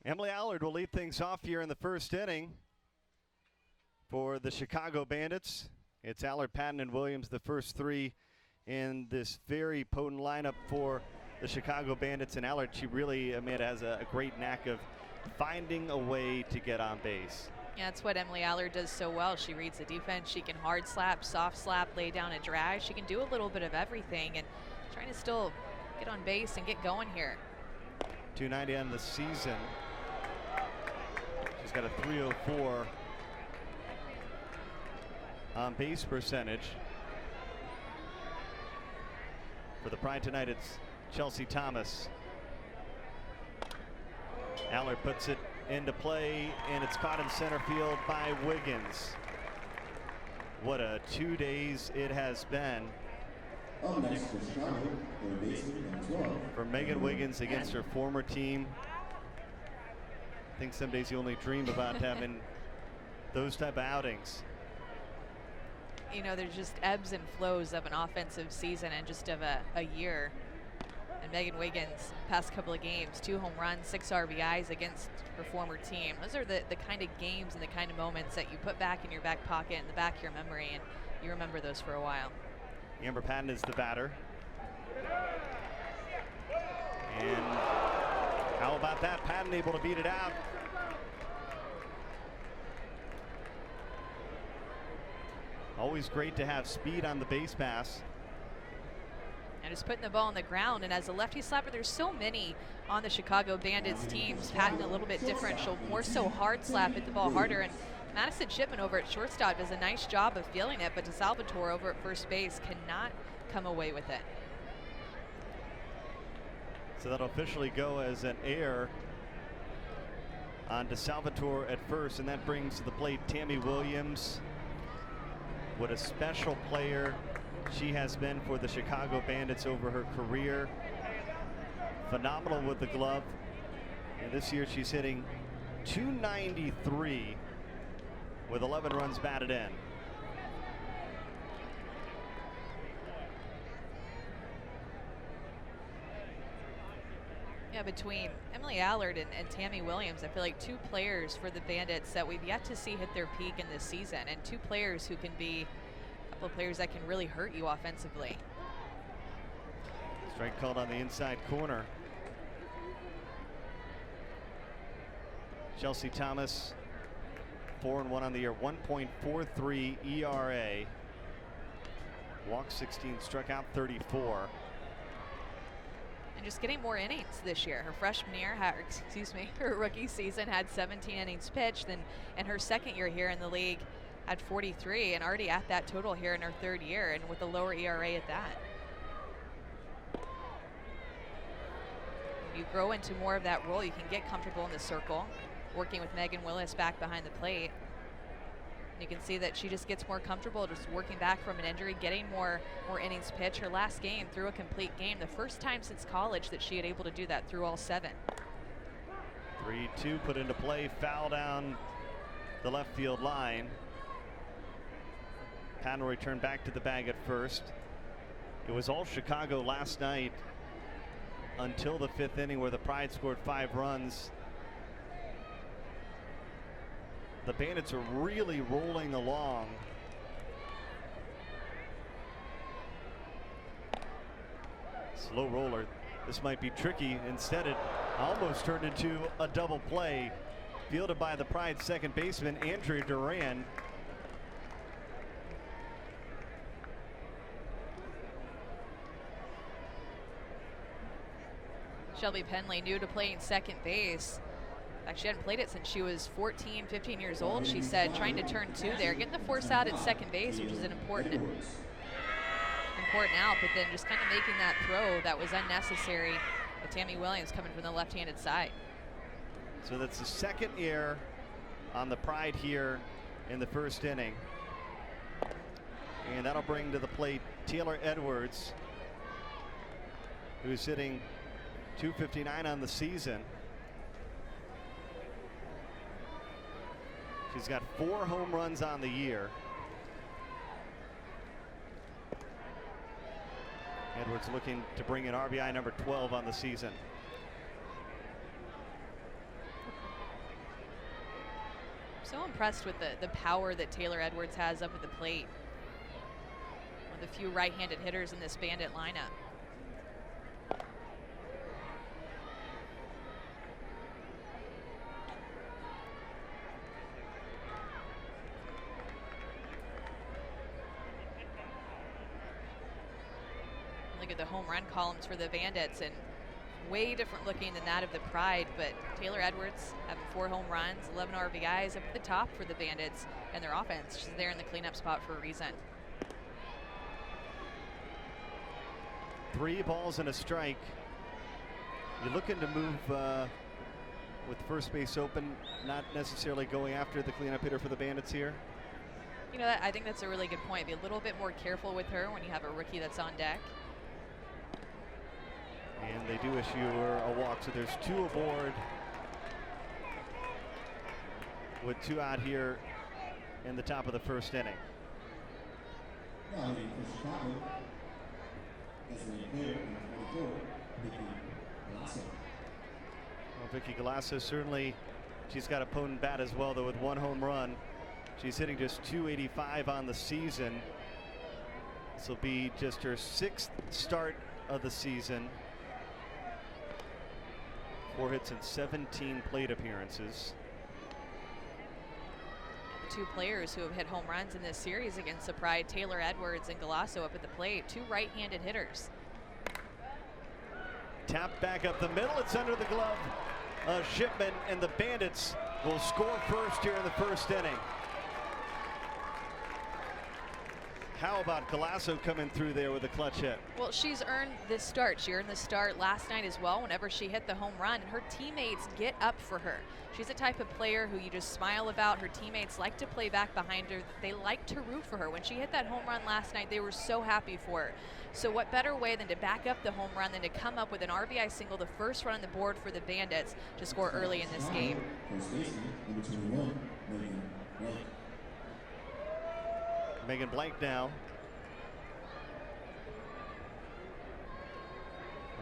Emily Allard will lead things off here in the first inning for the Chicago Bandits. It's Allard, Patton, and Williams, the first three in this very potent lineup for the Chicago Bandits. And Allard, she really, Amanda, has a great knack of finding a way to get on base. Yeah, that's what Emily Allard does so well. She reads the defense. She can hard slap, soft slap, lay down a drag. She can do a little bit of everything and trying to still get on base and get going here. 290 on the season. She's got a 304 on base percentage. For the Pride tonight, it's Chelsea Thomas. Allard puts it into play, and it's caught in center field by Wiggins. What a 2 days it has been for Megan Wiggins against her former team. I think some days you only dream about having those type of outings. You know, there's just ebbs and flows of an offensive season and just of a year. And Megan Wiggins, past couple of games, 2 home runs, 6 RBIs against her former team. Those are the kind of games and the kind of moments that you put back in your back pocket, in the back of your memory, and you remember those for a while. Amber Patton is the batter. And how about that? Patton able to beat it out. Always great to have speed on the base pass. And just putting the ball on the ground. And as a lefty slapper, there's so many on the Chicago Bandits teams. Patton a little bit different. She'll more so hard slap, hit the ball harder. And Madison Shipman over at shortstop does a nice job of feeling it, but DeSalvatore over at first base cannot come away with it. So that'll officially go as an error on DeSalvatore at first, and that brings to the plate Tammy Williams. What a special player she has been for the Chicago Bandits over her career. Phenomenal with the glove. And this year she's hitting .293 with 11 runs batted in. Yeah, between Emily Allard and Tammy Williams, I feel like 2 players for the Bandits that we've yet to see hit their peak in this season, and 2 players who can be a couple of players that can really hurt you offensively. Strike called on the inside corner. Chelsea Thomas, 4-1 on the year, 1.43 ERA. Walked 16, struck out 34. And just getting more innings this year. Her freshman year, her rookie season had 17 innings pitched, and her second year here in the league had 43, and already at that total here in her 3rd year, and with a lower ERA at that. You grow into more of that role, you can get comfortable in the circle, working with Megan Willis back behind the plate. You can see that she just gets more comfortable just working back from an injury, getting more innings pitched. Her last game through a complete game, the first time since college that she had able to do that through all 7. 3-2 put into play, foul down the left field line. Patton will return back to the bag at first. It was all Chicago last night until the 5th inning, where the Pride scored 5 runs. The Bandits are really rolling along. Slow roller. This might be tricky. Instead, it almost turned into a double play. Fielded by the Pride second baseman, Andrea Duran. Shelby Penley, new to playing second base. She hadn't played it since she was 14, 15 years old. She said trying to turn 2 there, getting the force out at second base, which is an important out, but then just kind of making that throw that was unnecessary with Tammy Williams coming from the left-handed side. So that's the 2nd error on the Pride here in the 1st inning. And that'll bring to the plate Taylor Edwards, who's hitting .259 on the season. She's got 4 home runs on the year. Edwards looking to bring in RBI number 12 on the season. So impressed with the power that Taylor Edwards has up at the plate. One of the few right-handed hitters in this Bandit lineup. Look at the home run columns for the Bandits, and way different looking than that of the Pride, but Taylor Edwards having 4 home runs, 11 RBIs up at the top for the Bandits, and their offense, she's there in the cleanup spot for a reason. 3 balls and a strike. You're looking to move with first base open, not necessarily going after the cleanup hitter for the Bandits here. You know, I think that's a really good point. Be a little bit more careful with her when you have a rookie that's on deck. And they do issue her a walk, so there's 2 aboard with 2 out here in the top of the first inning. Well, Vicky Galasso, certainly she's got a potent bat as well, though, with 1 home run. She's hitting just .285 on the season. This will be just her 6th start of the season. 4 hits and 17 plate appearances. The 2 players who have hit home runs in this series against the Pride, Taylor Edwards and Galasso up at the plate, 2 right-handed hitters. Tap back up the middle, it's under the glove of Shipman, and the Bandits will score first here in the first inning. How about Galasso coming through there with a clutch hit? Well, she's earned this start. She earned the start last night as well whenever she hit the home run, and her teammates get up for her. She's a type of player who you just smile about. Her teammates like to play back behind her. They like to root for her. When she hit that home run last night, they were so happy for her. So what better way than to back up the home run than to come up with an RBI single, the first run on the board for the Bandits to score early in this game. Megan Blank now.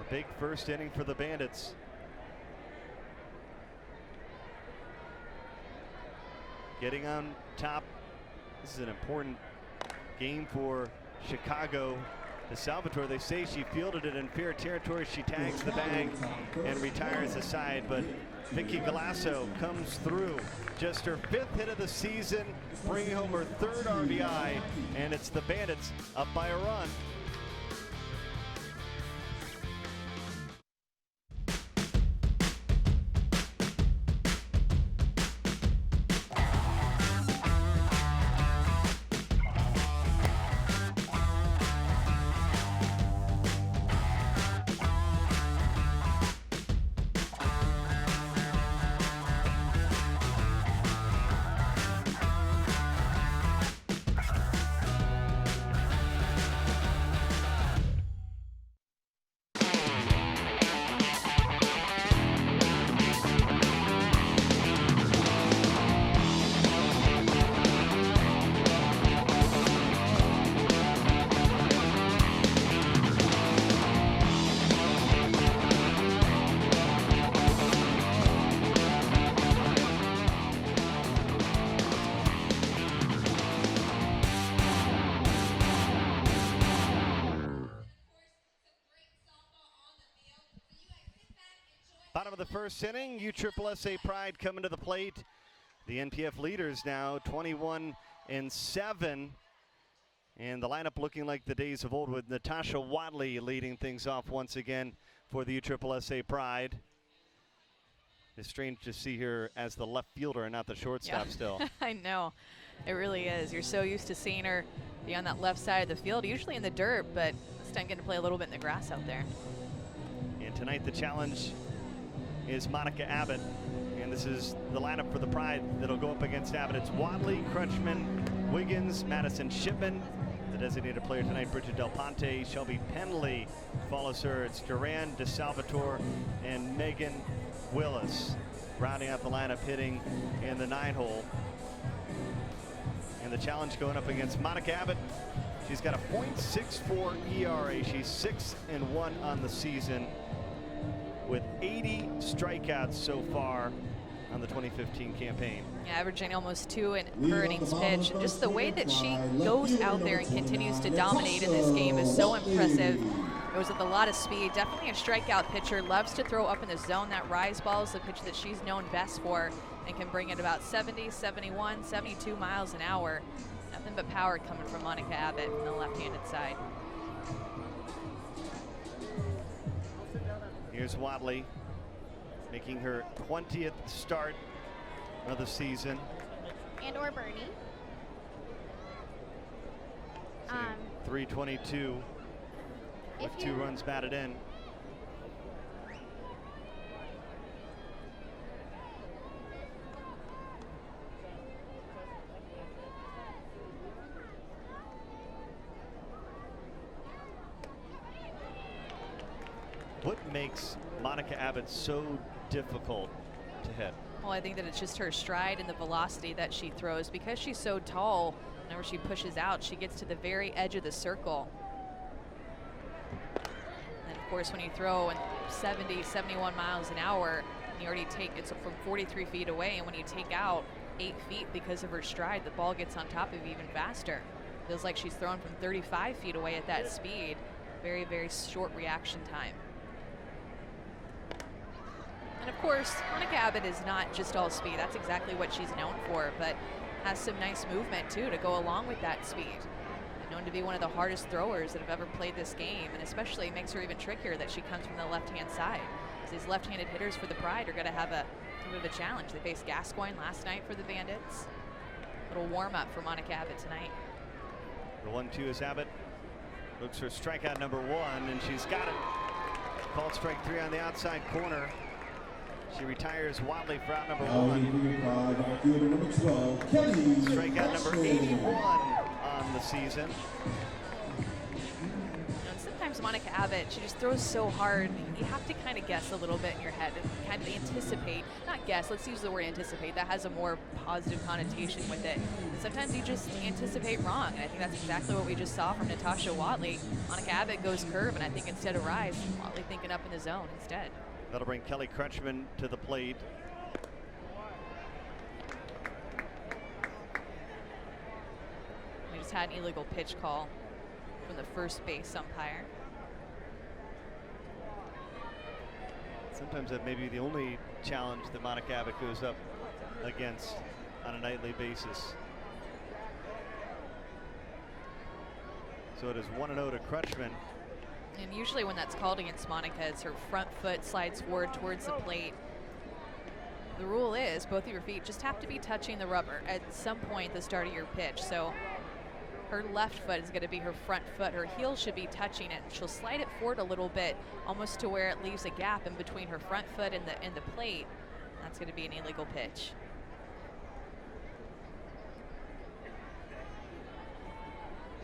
A big first inning for the Bandits. Getting on top. This is an important game for Chicago. To Salvatore, they say she fielded it in fair territory. She tags the bag and retires the side, but Vicky Galasso comes through. Just her 5th hit of the season, bringing home her 3rd RBI, and it's the Bandits up by a run. Bottom of the first inning, USSSA Pride coming to the plate. The NPF leaders now 21-7. And the lineup looking like the days of old with Natasha Wadley leading things off once again for the USSSA Pride. It's strange to see her as the left fielder and not the shortstop still. I know, it really is. You're so used to seeing her be on that left side of the field, usually in the dirt, but this time getting to play a little bit in the grass out there. And tonight the challenge is Monica Abbott, and this is the lineup for the Pride that'll go up against Abbott. It's Wadley, Crutchman, Wiggins, Madison Shipman. The designated player tonight, Bridget Del Ponte. Shelby Penley follows her. It's Duran, DeSalvatore, and Megan Willis rounding out the lineup, hitting in the 9-hole. And the challenge going up against Monica Abbott. She's got a .64 ERA. She's 6-1 on the season, with 80 strikeouts so far on the 2015 campaign. Yeah, averaging almost 2 per innings pitch. And just the way that she goes out there and continues to dominate in this game is so impressive. Goes with a lot of speed, definitely a strikeout pitcher, loves to throw up in the zone. That rise ball is the pitch that she's known best for and can bring it about 70, 71, 72 miles an hour. Nothing but power coming from Monica Abbott from the left-handed side. Here's Wadley making her 20th start of the season. And or Bernie. 322 with 2 runs batted in. What makes Monica Abbott so difficult to hit? Well, I think that it's just her stride and the velocity that she throws. Because she's so tall, whenever she pushes out, she gets to the very edge of the circle. And of course, when you throw in 70, 71 miles an hour, you already take it from 43 feet away, and when you take out 8 feet because of her stride, the ball gets on top of you even faster. Feels like she's thrown from 35 feet away at that speed. Very, very short reaction time. And of course, Monica Abbott is not just all speed. That's exactly what she's known for, but has some nice movement too to go along with that speed. And known to be one of the hardest throwers that have ever played this game, and especially makes her even trickier that she comes from the left-hand side. So these left-handed hitters for the Pride are going to have a bit of a challenge. They faced Gascoigne last night for the Bandits. A little warm-up for Monica Abbott tonight. The 1-2 is Abbott. Looks for strikeout number 1, and she's got it. Called strike 3 on the outside corner. She retires Wadley for out number 1. Strikeout number 81 on the season. And sometimes Monica Abbott, she just throws so hard. You have to kind of guess a little bit in your head and kind of anticipate. Not guess, let's use the word anticipate. That has a more positive connotation with it. And sometimes you just anticipate wrong. And I think that's exactly what we just saw from Natasha Wadley. Monica Abbott goes curve, and I think instead of rise, Wadley thinking up in the zone instead. That'll bring Kelly Crutchman to the plate. We just had an illegal pitch call from the first base umpire. Sometimes that may be the only challenge that Monica Abbott goes up against on a nightly basis. So it is 1-0 to Crutchman. And usually when that's called against Monica, it's her front foot slides forward towards the plate. The rule is both of your feet just have to be touching the rubber at some point at the start of your pitch. So her left foot is going to be her front foot. Her heel should be touching it. She'll slide it forward a little bit, almost to where it leaves a gap in between her front foot and the plate. That's going to be an illegal pitch.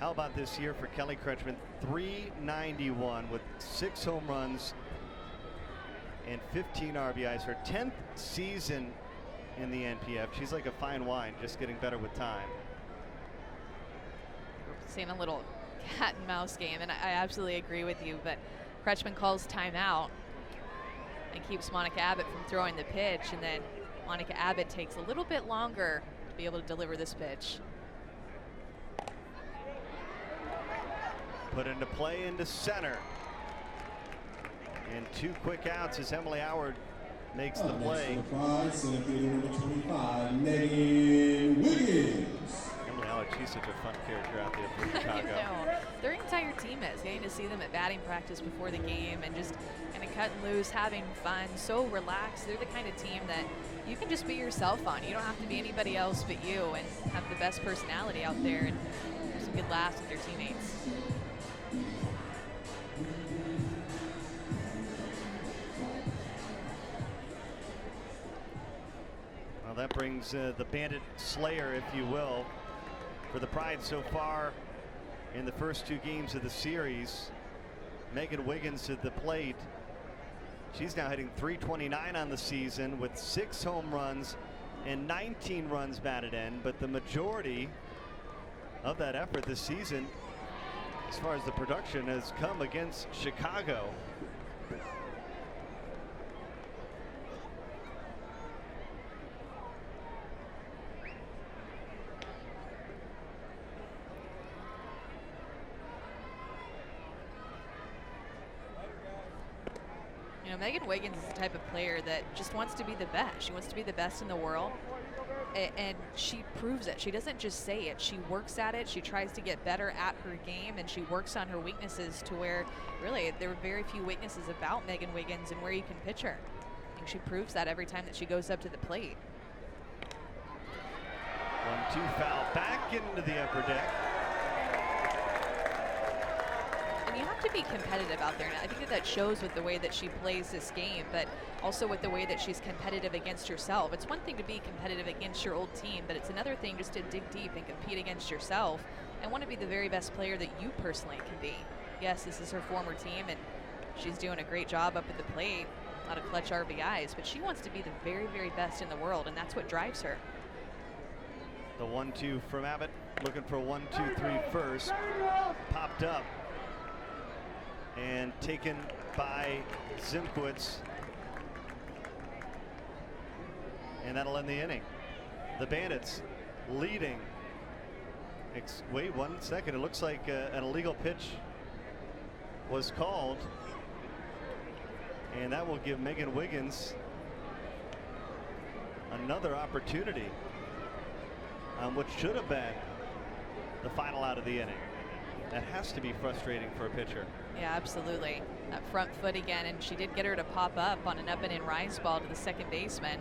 How about this year for Kelly Crutchman? 391 with 6 home runs and 15 RBIs. Her 10th season in the NPF. She's like a fine wine, just getting better with time. We're seeing a little cat and mouse game, and I absolutely agree with you, but Crutchman calls timeout and keeps Monica Abbott from throwing the pitch, and then Monica Abbott takes a little bit longer to be able to deliver this pitch. Put into play into center. And 2 quick outs as Emily Howard makes the play. Emily Howard, she's such a fun character out there for Chicago. I know. Their entire team is. Getting to see them at batting practice before the game and just kind of cutting loose, having fun, so relaxed. They're the kind of team that you can just be yourself on. You don't have to be anybody else but you, and have the best personality out there and have some good laughs with your teammates. Well, that brings the Bandit Slayer, if you will, for the Pride so far in the first 2 games of the series. Megan Wiggins at the plate. She's now hitting .329 on the season with 6 home runs and 19 runs batted in, but the majority of that effort this season, as far as the production, has come against Chicago. Megan Wiggins is the type of player that just wants to be the best. She wants to be the best in the world, and she proves it. She doesn't just say it. She works at it. She tries to get better at her game, and she works on her weaknesses to where, really, there are very few weaknesses about Megan Wiggins and where you can pitch her. And she proves that every time that she goes up to the plate. 1-2 foul back into the upper deck. And you have to be competitive out there. And I think that shows with the way that she plays this game, but also with the way that she's competitive against herself. It's one thing to be competitive against your old team, but it's another thing just to dig deep and compete against yourself and want to be the very best player that you personally can be. Yes, this is her former team, and she's doing a great job up at the plate, a lot of clutch RBIs, but she wants to be the very, very best in the world, and that's what drives her. The 1-2 from Abbott, looking for 1-2-3 first. Popped up and taken by Zimkwitz. And that'll end the inning. The Bandits leading. Wait 1 second. It looks like an illegal pitch was called. And that will give Megan Wiggins another opportunity on what should have been the final out of the inning. That has to be frustrating for a pitcher. Yeah, absolutely. That front foot again, and she did get her to pop up on an up and in rise ball to the second baseman.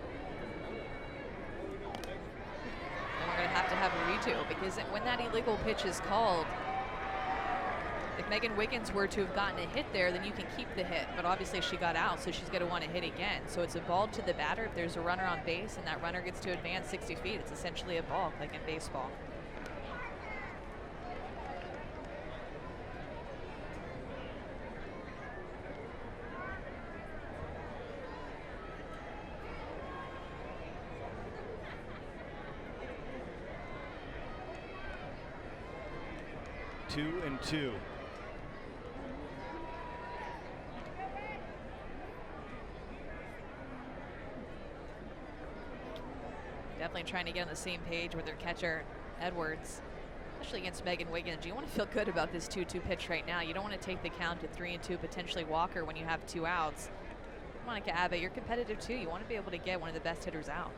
And we're going to have a redo, because when that illegal pitch is called, if Megan Wiggins were to have gotten a hit there, then you can keep the hit. But obviously she got out, so she's going to want to hit again. So it's a ball to the batter. If there's a runner on base and that runner gets to advance 60 feet, it's essentially a ball, like in baseball. Two and two. Definitely trying to get on the same page with their catcher, Edwards, especially against Megan Wiggins. You want to feel good about this 2-2 pitch right now. You don't want to take the count to 3-2, potentially Walker when you have 2 outs. Monica Abbott, you're competitive too. You want to be able to get one of the best hitters out.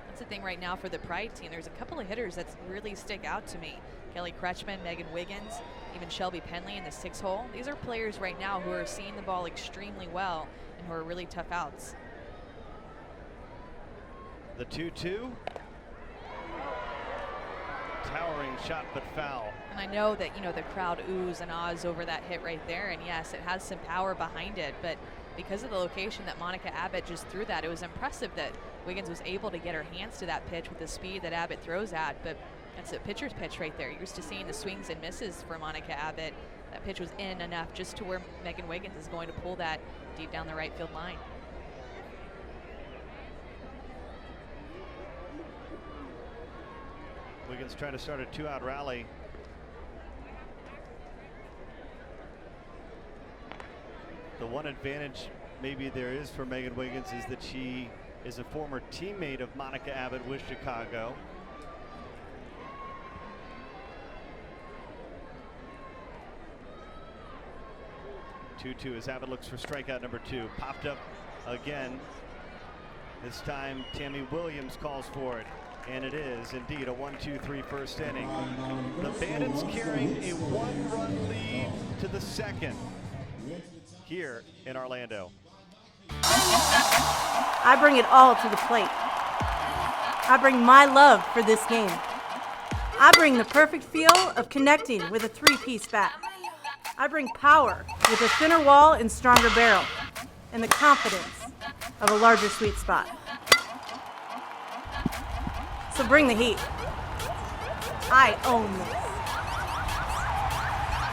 That's the thing right now for the Pride team. There's a couple of hitters that really stick out to me. Kelly Kretschmann, Megan Wiggins, even Shelby Penley in the 6-hole. These are players right now who are seeing the ball extremely well and who are really tough outs. The 2-2. Towering shot, but foul. And I know that, the crowd oohs and ahs over that hit right there. And yes, it has some power behind it, but because of the location that Monica Abbott just threw that, it was impressive that Wiggins was able to get her hands to that pitch with the speed that Abbott throws at. But that's a pitcher's pitch right there. You're used to seeing the swings and misses for Monica Abbott. That pitch was in enough just to where Megan Wiggins is going to pull that deep down the right field line. Wiggins trying to start a 2-out rally. The one advantage maybe there is for Megan Wiggins is that she is a former teammate of Monica Abbott with Chicago. Two as Abbott looks for strikeout number 2. Popped up again. This time Tammy Williams calls for it. And it is indeed a 1-2-3 first inning. The Bandits carrying a 1-run lead to the second here in Orlando. I bring it all to the plate. I bring my love for this game. I bring the perfect feel of connecting with a 3-piece bat. I bring power with a thinner wall and stronger barrel, and the confidence of a larger sweet spot. So bring the heat. I own this.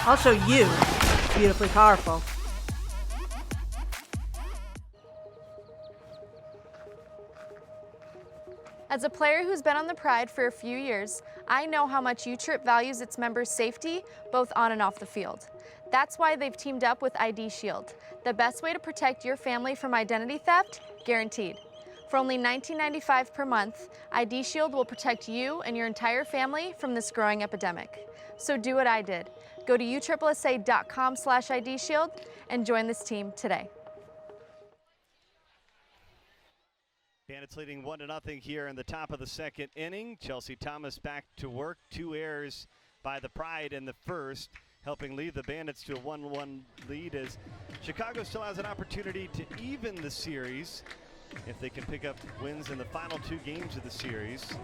I'll show you it's beautifully powerful. As a player who's been on the Pride for a few years, I know how much U-Trip values its members' safety, both on and off the field. That's why they've teamed up with ID Shield, the best way to protect your family from identity theft, guaranteed. For only $19.95 per month, ID Shield will protect you and your entire family from this growing epidemic. So do what I did. Go to USSSA.com/ID Shield and join this team today. Bandits leading 1-0 here in the top of the second inning. Chelsea Thomas back to work. 2 errors by the Pride in the first, helping lead the Bandits to a 1-1 lead, as Chicago still has an opportunity to even the series if they can pick up wins in the final 2 games of the series.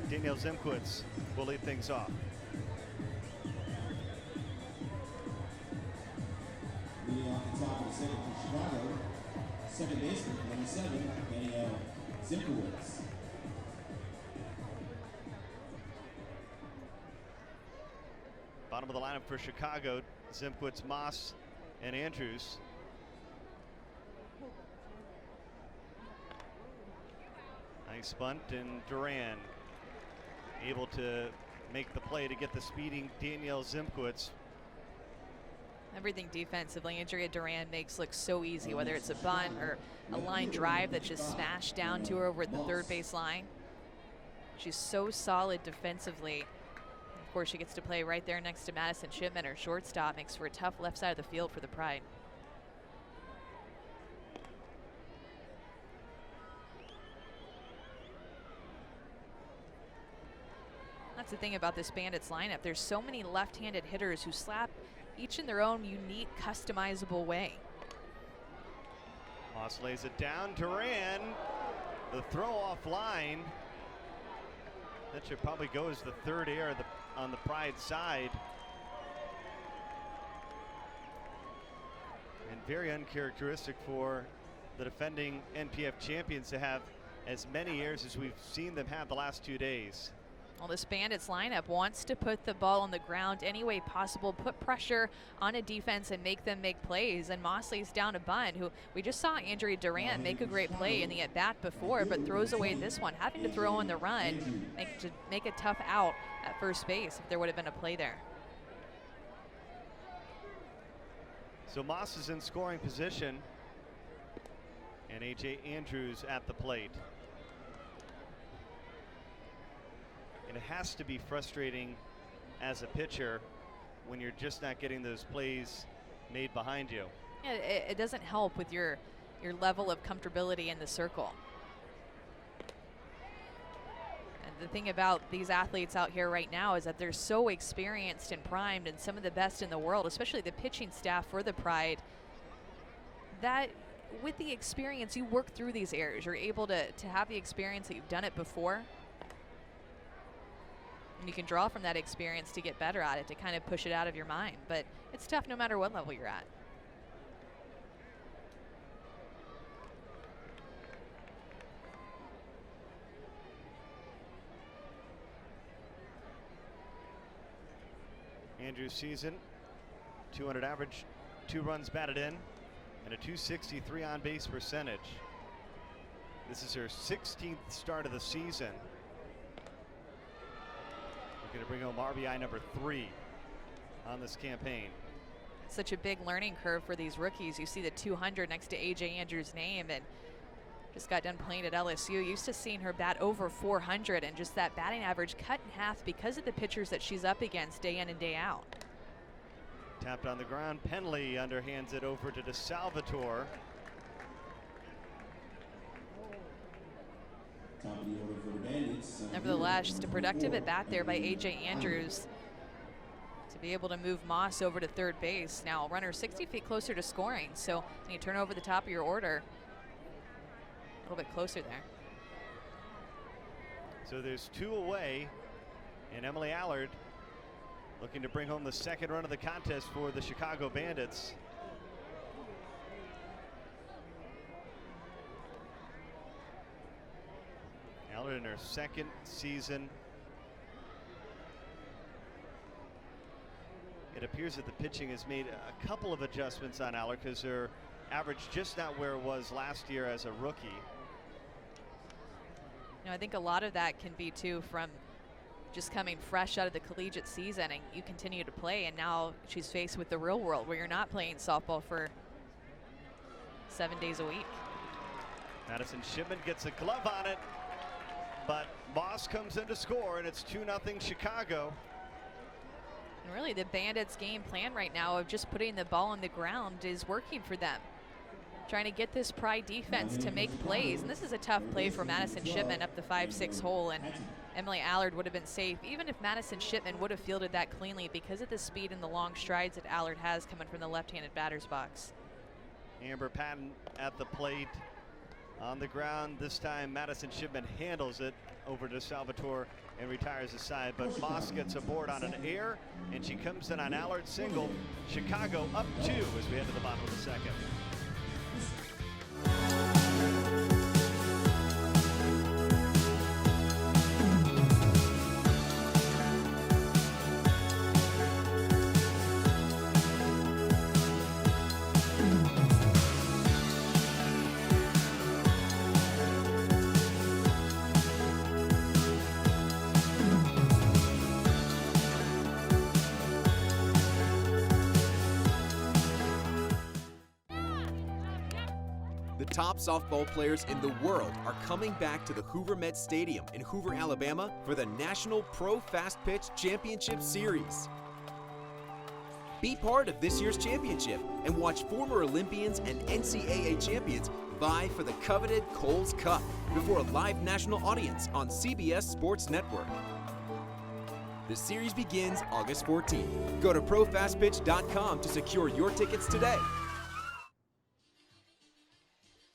Danielle Zimkowitz will lead things off. Leading off the top of the second for Chicago, second baseman, number 7, Danielle Zimkowitz. Bottom of the lineup for Chicago, Zimkowitz, Moss, and Andrews. Nice bunt, and Duran able to make the play to get the speeding Danielle Zimkowitz. Everything defensively, Andrea Duran makes look so easy, whether it's a bunt or a line drive that just smashed down to her over at the third base line. She's so solid defensively. Of course, she gets to play right there next to Madison Shipman, her shortstop. Makes for a tough left side of the field for the Pride. That's the thing about this Bandits lineup. There's so many left-handed hitters who slap each in their own unique, customizable way. Moss lays it down. Duran, the throw off line. That should probably go as the third error on the Pride side. And very uncharacteristic for the defending NPF champions to have as many errors as we've seen them have the last 2 days. Well, this Bandits lineup wants to put the ball on the ground any way possible, put pressure on a defense and make them make plays. And Moss lays down a bunt, who we just saw Andrea Duran make a great play in the at-bat before, but throws away this one, having to throw on the run, make a tough out at first base if there would have been a play there. So Moss is in scoring position, and A.J. Andrews at the plate. And it has to be frustrating as a pitcher when you're just not getting those plays made behind you. Yeah, it doesn't help with your level of comfortability in the circle. And the thing about these athletes out here right now is that they're so experienced and primed, and some of the best in the world, especially the pitching staff for the Pride, that with the experience, you work through these errors. You're able to have the experience that you've done it before. And you can draw from that experience to get better at it, to kind of push it out of your mind. But it's tough no matter what level you're at. Andrews' season, 200 average, 2 runs batted in, and a 263 on base percentage. This is her 16th start of the season. Going to bring home RBI number 3 on this campaign. Such a big learning curve for these rookies. You see the 200 next to A.J. Andrews' name, and just got done playing at LSU. Used to seeing her bat over 400, and just that batting average cut in half because of the pitchers that she's up against day in and day out. Tapped on the ground. Penley underhands it over to DeSalvatore. Top of the order for the Bandits. Nevertheless, just a productive at bat there by A.J. Andrews to be able to move Moss over to third base. Now runner 60 feet closer to scoring, so when you turn over the top of your order, a little bit closer there. So there's 2 away, and Emily Allard looking to bring home the second run of the contest for the Chicago Bandits. Allard in her second season. It appears that the pitching has made a couple of adjustments on Allard, because her average just not where it was last year as a rookie. You know, I think a lot of that can be too from just coming fresh out of the collegiate season, and you continue to play, and now she's faced with the real world where you're not playing softball for 7 days a week. Madison Shipman gets a glove on it, but Moss comes in to score, and it's 2-0 Chicago. And really the Bandits game plan right now of just putting the ball on the ground is working for them. Trying to get this Pride defense to make plays. And this is a tough play for Madison Shipman up the 5-6 hole, and Emily Allard would have been safe even if Madison Shipman would have fielded that cleanly because of the speed and the long strides that Allard has coming from the left-handed batter's box. Amber Patton at the plate. On the ground this time, Madison Shipman handles it over to Salvatore and retires aside, but Moss gets aboard on an air, and she comes in on Allard's single. Chicago up 2 as we head to the bottom of the second. The top softball players in the world are coming back to the Hoover Met Stadium in Hoover, Alabama for the National Pro Fast Pitch Championship Series. Be part of this year's championship and watch former Olympians and NCAA champions vie for the coveted Coles Cup before a live national audience on CBS Sports Network. The series begins August 14th. Go to profastpitch.com to secure your tickets today.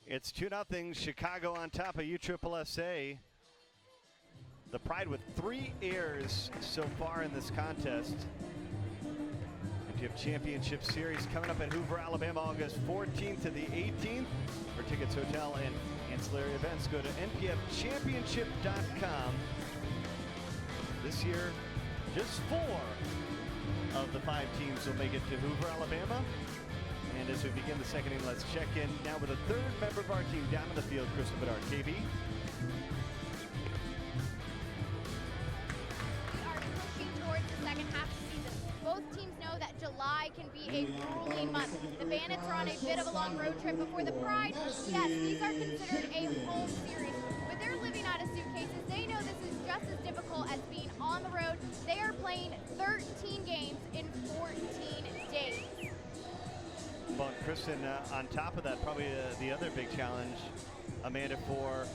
It's 2-0 Chicago on top of USSSA. The Pride with 3 airs so far in this contest. And you have championship series coming up in Hoover, Alabama, August 14th to the 18th. For tickets, hotel, and ancillary events, go to npfchampionship.com. This year, just 4 of the 5 teams will make it to Hoover, Alabama. And as we begin the second inning, let's check in now with a 3rd member of our team down in the field, Crystal Bedard. KB. We are pushing towards the second half of the season. Both teams know that July can be a grueling month. The Bandits are on a bit of a long road trip before the Pride. Yes, these are considered a home series, but they're living out of suitcases. They know this is just as difficult as being on the road. They are playing 13 games in 14 days. Well, Kristen, on top of that, probably the other big challenge, Amanda, for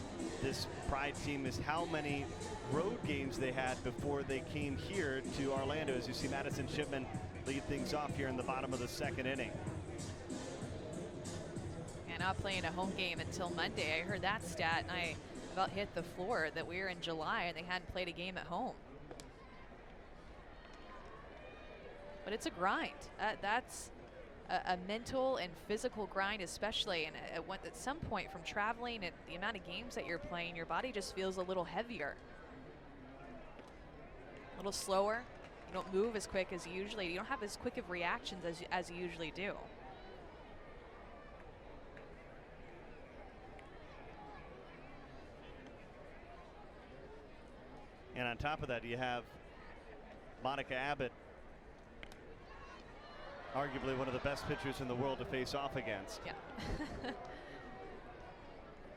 this Pride team is how many road games they had before they came here to Orlando, as you see Madison Shipman lead things off here in the bottom of the second inning. And not playing a home game until Monday. I heard that stat and I about hit the floor that we were in July and they hadn't played a game at home. But it's a grind. That's a mental and physical grind, especially, and at some point from traveling and the amount of games that you're playing, your body just feels a little heavier, a little slower. You don't move as quick as you usually. You don't have as quick of reactions as you usually do. And on top of that, you have Monica Abbott, arguably one of the best pitchers in the world to face off against. Yeah.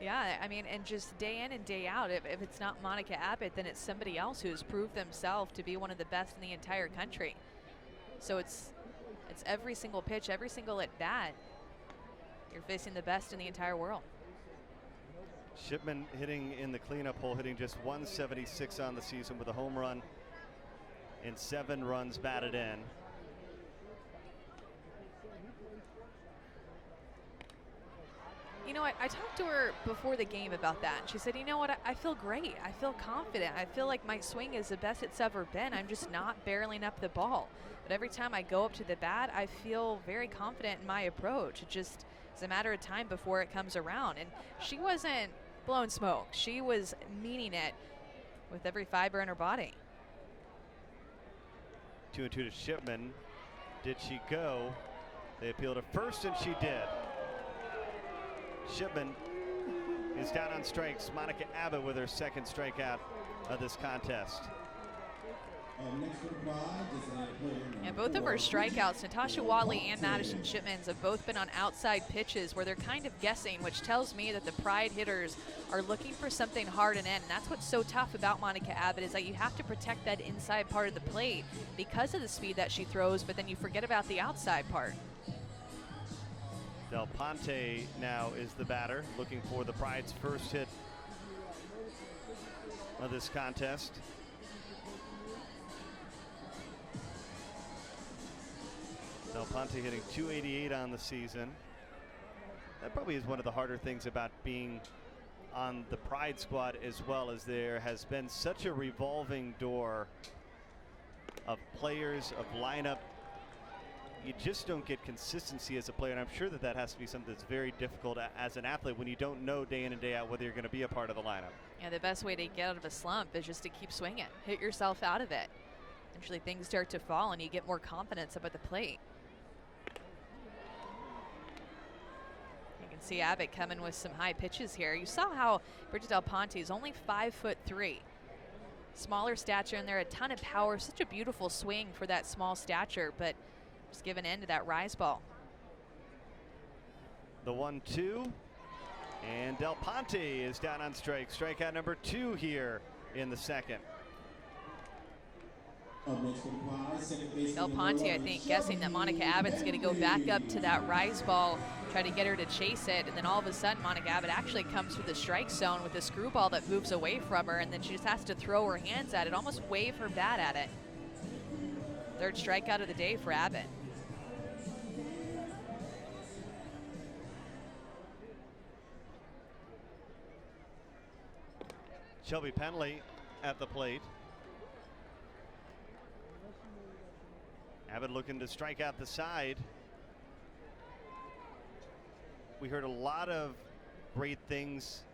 Yeah, I mean, and just day in and day out, if it's not Monica Abbott, then it's somebody else who's proved themselves to be one of the best in the entire country. So it's every single pitch, every single at bat, you're facing the best in the entire world. Shipman hitting in the cleanup hole, hitting just 176 on the season with a home run and 7 runs batted in. You know, I talked to her before the game about that, and she said, you know what, I feel great. I feel confident. I feel like my swing is the best it's ever been. I'm just not barreling up the ball. But every time I go up to the bat, I feel very confident in my approach. It just is a matter of time before it comes around. And she wasn't blowing smoke. She was meaning it with every fiber in her body. 2-2 to Shipman. Did she go? They appealed to first, and she did. Shipman is down on strikes. Monica Abbott with her 2nd strikeout of this contest. Next for the Pride, designated player number Yeah, both of 4, our strikeouts, Natasha Wadley and Madison Shipmans, have both been on outside pitches where they're kind of guessing, which tells me that the Pride hitters are looking for something hard and in. And that's what's so tough about Monica Abbott, is that you have to protect that inside part of the plate because of the speed that she throws, but then you forget about the outside part. Del Ponte now is the batter, looking for the Pride's first hit of this contest. Del Ponte hitting .288 on the season. That probably is one of the harder things about being on the Pride squad, as well as there has been such a revolving door of players, of lineup. You just don't get consistency as a player, and I'm sure that that has to be something that's very difficult as an athlete when you don't know day in and day out whether you're going to be a part of the lineup. Yeah, the best way to get out of a slump is just to keep swinging, hit yourself out of it. Eventually things start to fall and you get more confidence up at the plate. You can see Abbott coming with some high pitches here. You saw how Bridget Del Ponte is only 5'3". Smaller stature, and there, a ton of power. Such a beautiful swing for that small stature, but just give an end to that rise ball. The 1-2, and Del Ponte is down on strike. Strikeout number 2 here in the second. Up next for the Pride, second baseman Del number Ponte, I 11, think, guessing that Monica Abbott's going to go back up to that rise ball, try to get her to chase it, and then all of a sudden Monica Abbott actually comes through the strike zone with a screwball that moves away from her, and then she just has to throw her hands at it, almost wave her bat at it. Third strikeout of the day for Abbott. Shelby Penley at the plate. Abbott looking to strike out the side. We heard a lot of great things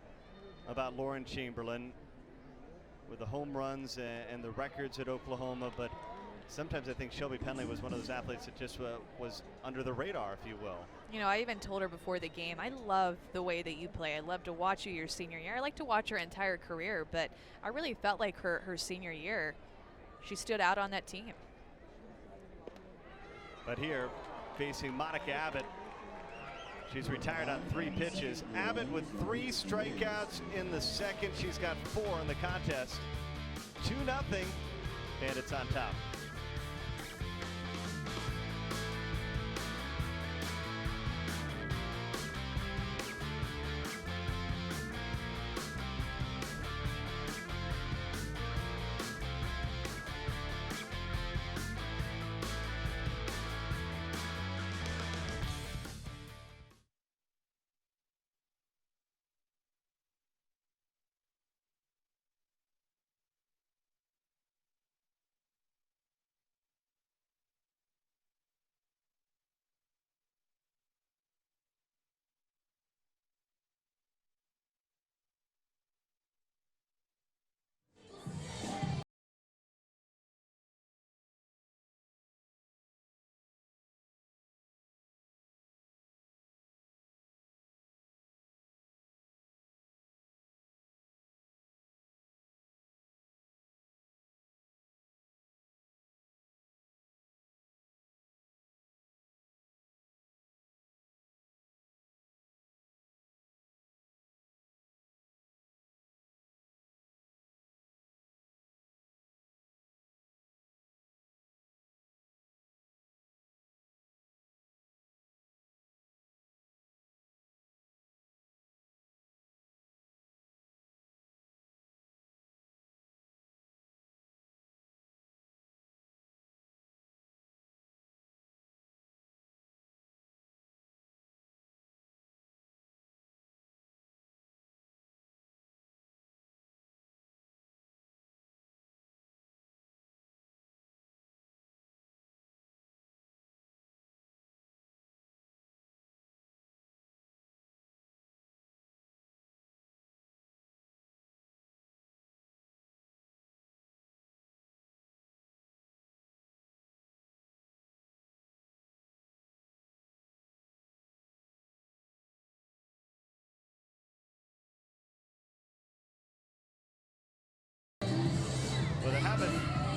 about Lauren Chamberlain with the home runs and the records at Oklahoma, but sometimes I think Shelby Penley was one of those athletes that just was under the radar, if you will. You know, I even told her before the game, I love the way that you play. I love to watch you your senior year. I like to watch her entire career, but I really felt like her senior year, she stood out on that team. But here, facing Monica Abbott, she's retired on 3 pitches. Abbott with 3 strikeouts in the second. She's got 4 in the contest. 2-0, Bandits on top.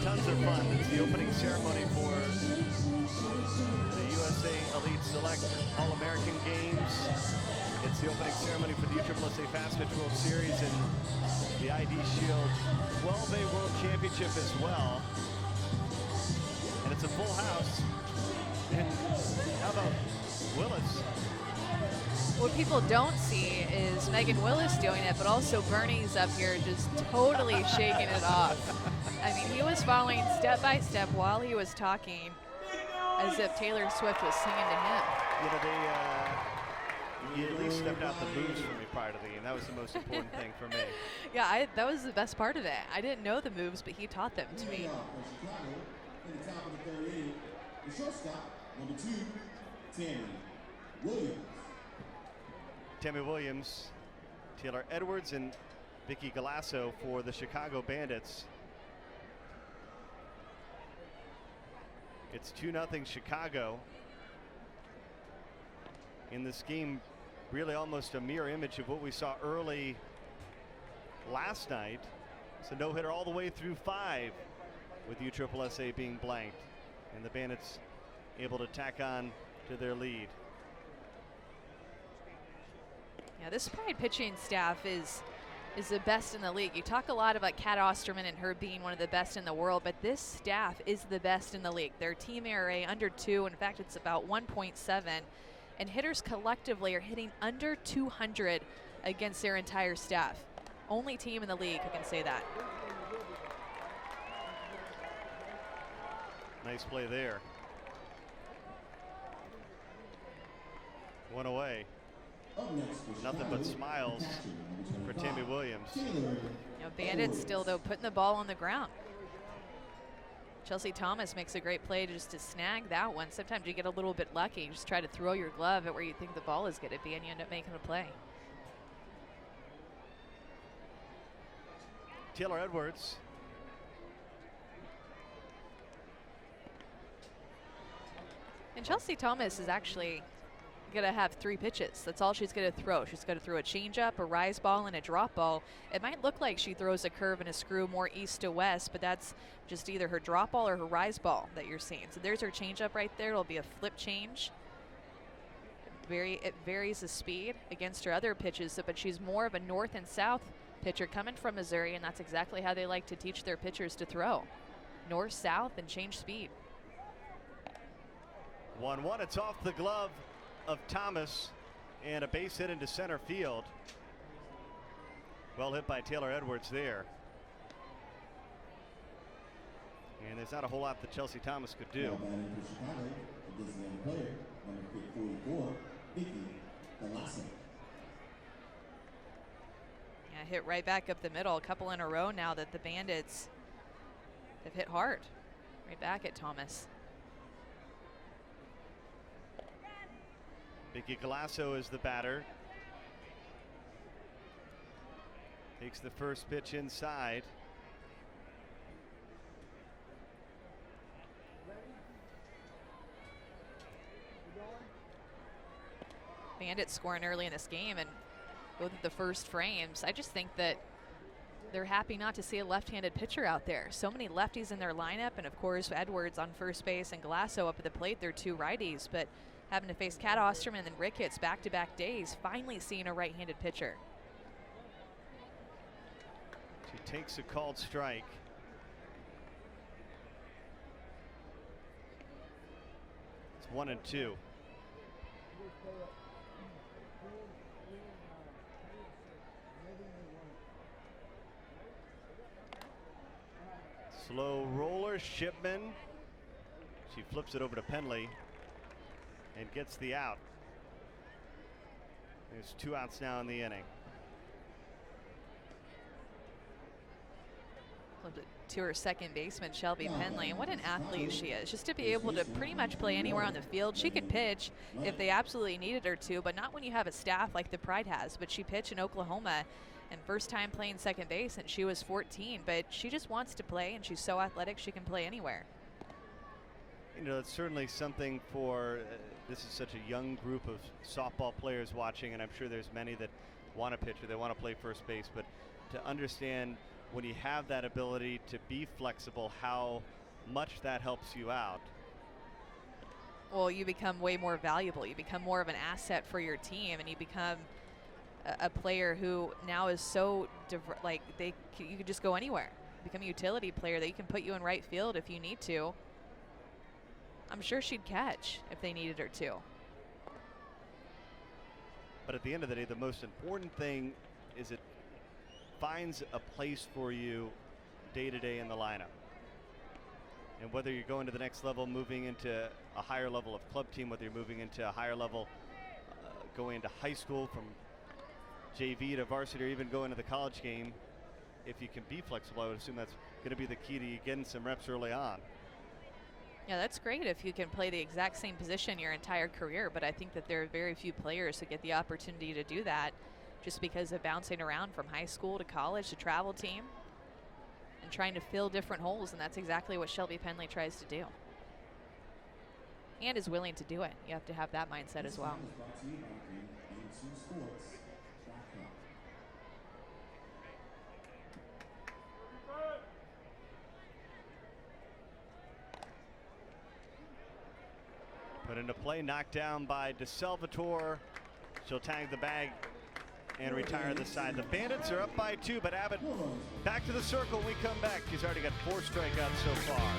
tons of fun. It's the opening ceremony for the USA Elite Select All-American Games. It's the opening ceremony for the USSSA Fast Pitch World Series and the ID Shield 12A World Championship as well. And it's a full house. And how about Willis? What people don't see is Megan Willis doing it, but also Bernie's up here just totally shaking it off. I mean, he was following step by step while he was talking as if Taylor Swift was singing to him. You know, he at least stepped out the moves for me prior to the game. That was the most important thing for me. Yeah, that was the best part of it. I didn't know the moves, but he taught them to me. In the top of the third inning, the shortstop, number 2, Tammy Williams. Tammy Williams, Taylor Edwards, and Vicky Galasso for the Chicago Bandits. It's 2-0 Chicago. In this game, really almost a mirror image of what we saw early last night. It's a no-hitter all the way through 5 with USSSA being blanked, and the Bandits able to tack on to their lead. Yeah, this Pride pitching staff is the best in the league. You talk a lot about Kat Osterman and her being one of the best in the world, but this staff is the best in the league. Their team ERA under 2. In fact, it's about 1.7. And hitters collectively are hitting under 200 against their entire staff. Only team in the league who can say that. Nice play there. One away. Nothing but smiles for Tammy Williams. Bandits still, though, putting the ball on the ground. Chelsea Thomas makes a great play just to snag that one. Sometimes you get a little bit lucky. You just try to throw your glove at where you think the ball is going to be, and you end up making a play. Taylor Edwards. And Chelsea Thomas is actually going to have 3 pitches. That's all she's going to throw. She's going to throw a changeup, a rise ball, and a drop ball. It might look like she throws a curve and a screw more east to west, but that's just either her drop ball or her rise ball that you're seeing. So there's her changeup right there. It'll be a flip change. It varies the speed against her other pitches, but she's more of a north and south pitcher coming from Missouri, and that's exactly how they like to teach their pitchers to throw. North, south, and change speed. 1-1. It's off the glove of Thomas and a base hit into center field. Well hit by Taylor Edwards there. And there's not a whole lot that Chelsea Thomas could do. Yeah, hit right back up the middle. A couple in a row now that the Bandits have hit hard. Right back at Thomas. Vicky Galasso is the batter. Takes the first pitch inside. Bandits scoring early in this game, and both of the first frames, I just think that they're happy not to see a left-handed pitcher out there. So many lefties in their lineup, and of course Edwards on first base and Galasso up at the plate. They're 2 righties, but having to face Kat Osterman and Ricketts back-to-back days, finally seeing a right-handed pitcher. She takes a called strike. It's 1-2. Slow roller, Shipman. She flips it over to Penley and gets the out. There's 2 outs now in the inning. Flipped it to her second baseman, Shelby Penley, and what an athlete she is. Just to be able to pretty much play anywhere on the field. She could pitch if they absolutely needed her to, but not when you have a staff like the Pride has. But she pitched in Oklahoma, and first time playing second base, and she was 14, but she just wants to play, and she's so athletic she can play anywhere. You know, it's certainly something for this is such a young group of softball players watching, and I'm sure there's many that want to pitch or they want to play first base, but to understand when you have that ability to be flexible, how much that helps you out. Well, you become way more valuable. You become more of an asset for your team, and you become a player who now is so you could just go anywhere. Become a utility player that you can put you in right field if you need to. I'm sure she'd catch if they needed her to. But at the end of the day, the most important thing is it finds a place for you day to day in the lineup. And whether you're going to the next level, moving into a higher level of club team, whether you're moving into a higher level, going into high school from JV to varsity, or even going to the college game, if you can be flexible, I would assume that's going to be the key to you getting some reps early on. Yeah, that's great if you can play the exact same position your entire career, but I think that there are very few players who get the opportunity to do that just because of bouncing around from high school to college to travel team and trying to fill different holes, and that's exactly what Shelby Penley tries to do. And is willing to do it. You have to have that mindset as well. Put into play, knocked down by DeSalvatore. She'll tag the bag and retire the side. The Bandits are up by 2, but Abbott back to the circle when we come back. She's already got 4 strikeouts so far.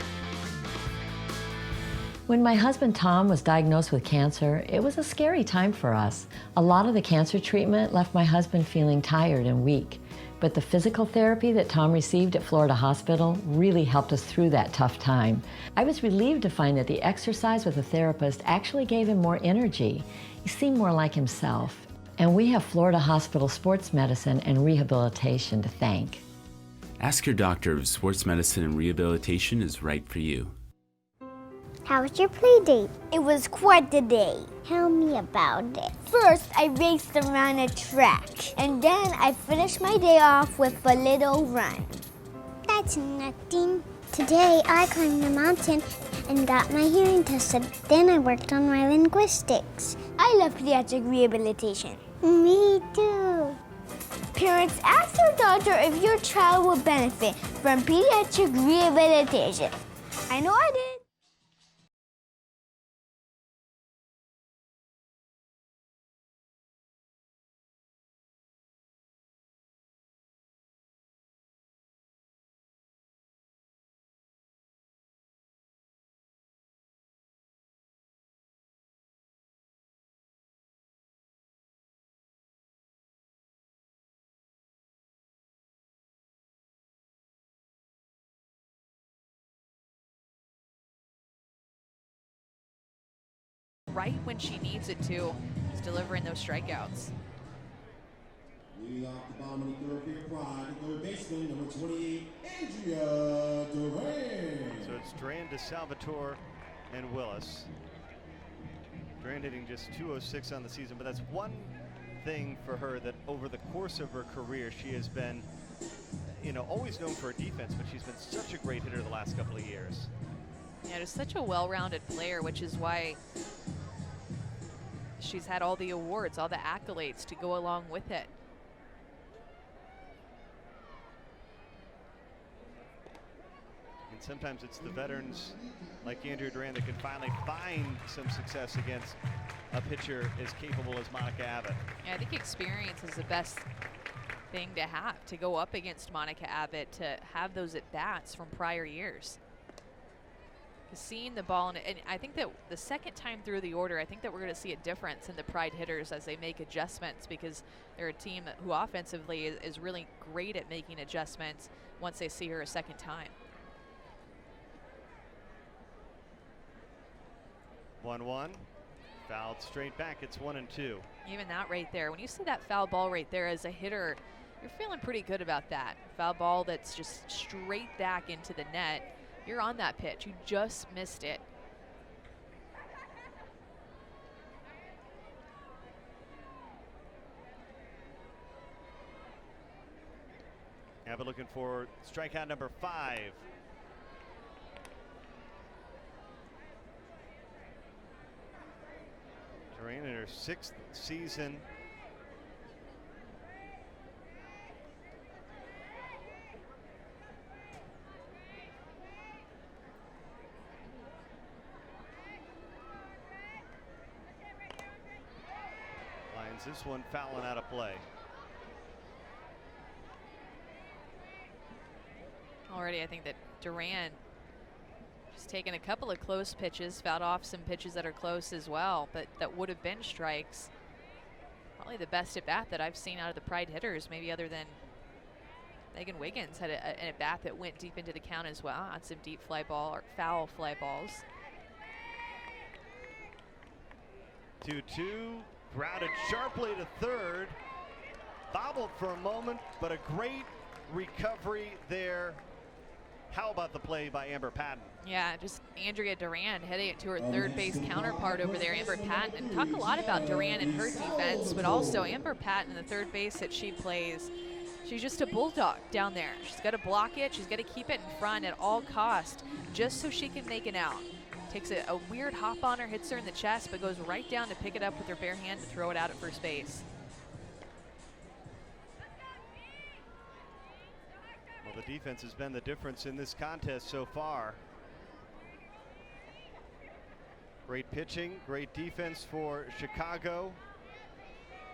When my husband Tom was diagnosed with cancer, it was a scary time for us. A lot of the cancer treatment left my husband feeling tired and weak. But the physical therapy that Tom received at Florida Hospital really helped us through that tough time. I was relieved to find that the exercise with a therapist actually gave him more energy. He seemed more like himself. And we have Florida Hospital Sports Medicine and Rehabilitation to thank. Ask your doctor if sports medicine and rehabilitation is right for you. How was your play date? It was quite the day. Tell me about it. First, I raced around a track, and then I finished my day off with a little run. That's nothing. Today, I climbed a mountain and got my hearing tested. Then I worked on my linguistics. I love pediatric rehabilitation. Me too. Parents, ask your doctor if your child will benefit from pediatric rehabilitation. I know I did. Right when she needs it to, is delivering those strikeouts. Leading off the bottom of the third field, Pride, third baseman, number 28, Andrea Duran. So it's Duran, DeSalvatore, and Willis. Duran hitting just .206 on the season, but that's one thing for her that over the course of her career, she has been, always known for her defense, but she's been such a great hitter the last couple of years. Yeah, just such a well-rounded player, which is why she's had all the awards, all the accolades to go along with it. And sometimes it's the veterans like Andrea Duran that can finally find some success against a pitcher as capable as Monica Abbott. Yeah, I think experience is the best thing to have, to go up against Monica Abbott, to have those at-bats from prior years. Seeing the ball, and I think that the second time through the order, I think that we're going to see a difference in the Pride hitters as they make adjustments, because they're a team who offensively is really great at making adjustments once they see her a second time. 1-1, fouled straight back. It's 1-2. Even that right there, when you see that foul ball right there as a hitter, you're feeling pretty good about that. Foul ball that's just straight back into the net. You're on that pitch. You just missed it. Abbott looking for strikeout number 5. Duran in her 6th season. this one fouling out of play. Already, I think that Durant just taken a couple of close pitches, fouled off some pitches that are close as well, but that would have been strikes. Probably the best at bat that I've seen out of the Pride hitters, maybe other than Megan Wiggins had an at bat that went deep into the count as well. Had some deep fly ball or foul fly balls. 2-2, grounded sharply to third. Bobbled for a moment, but a great recovery there. How about the play by Amber Patton? Yeah, just Andrea Duran heading it to her third base counterpart over there, Amber Patton. And talk a lot about Duran and her defense, but also Amber Patton, the third base that she plays. She's just a bulldog down there. She's got to block it. She's got to keep it in front at all cost, just so she can make it out. Takes a weird hop on her, hits her in the chest, but goes right down to pick it up with her bare hand to throw it out at first base. Well, the defense has been the difference in this contest so far. Great pitching, great defense for Chicago.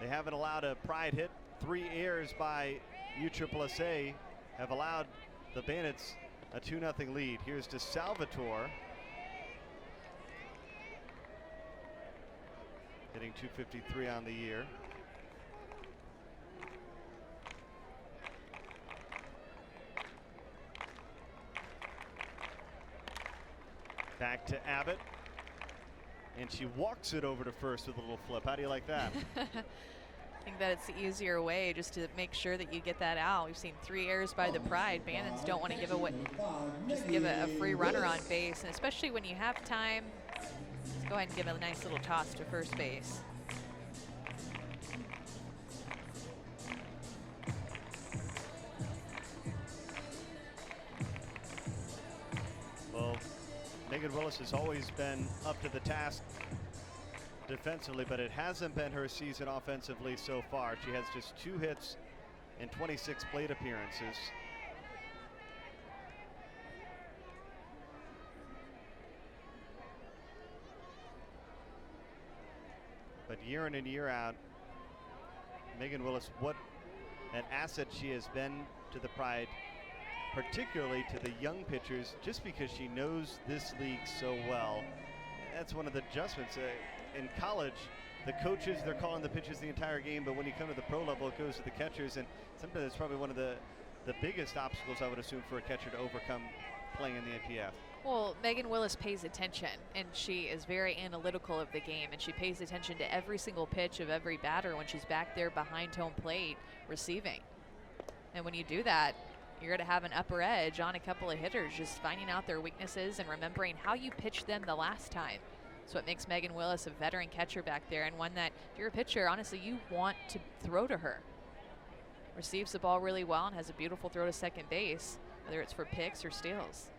They haven't allowed a Pride hit. 3 errors by USSSA have allowed the Bandits a 2-0 lead. Here's to Salvatore. Hitting .253 on the year. Back to Abbott. And she walks it over to first with a little flip. How do you like that? I think that it's the easier way just to make sure that you get that out. We've seen 3 errors by the Pride. Bandits don't want to give away, just give a free runner on base, and especially when you have time, just go ahead and give a nice little toss to first base. Well, Megan Willis has always been up to the task defensively, but it hasn't been her season offensively so far. She has just 2 hits in 26 plate appearances. But year in and year out, Megan Willis, what an asset she has been to the Pride, particularly to the young pitchers, just because she knows this league so well. That's one of the adjustments. In college, the coaches, they're calling the pitches the entire game, but when you come to the pro level, it goes to the catchers, and sometimes it's probably one of the biggest obstacles, I would assume, for a catcher to overcome playing in the NPF. Well, Megan Willis pays attention, and she is very analytical of the game, and she pays attention to every single pitch of every batter when she's back there behind home plate receiving. And when you do that, you're going to have an upper edge on a couple of hitters, just finding out their weaknesses and remembering how you pitched them the last time. That's what makes Megan Willis a veteran catcher back there, and one that, if you're a pitcher, honestly, you want to throw to her. Receives the ball really well and has a beautiful throw to second base, whether it's for picks or steals.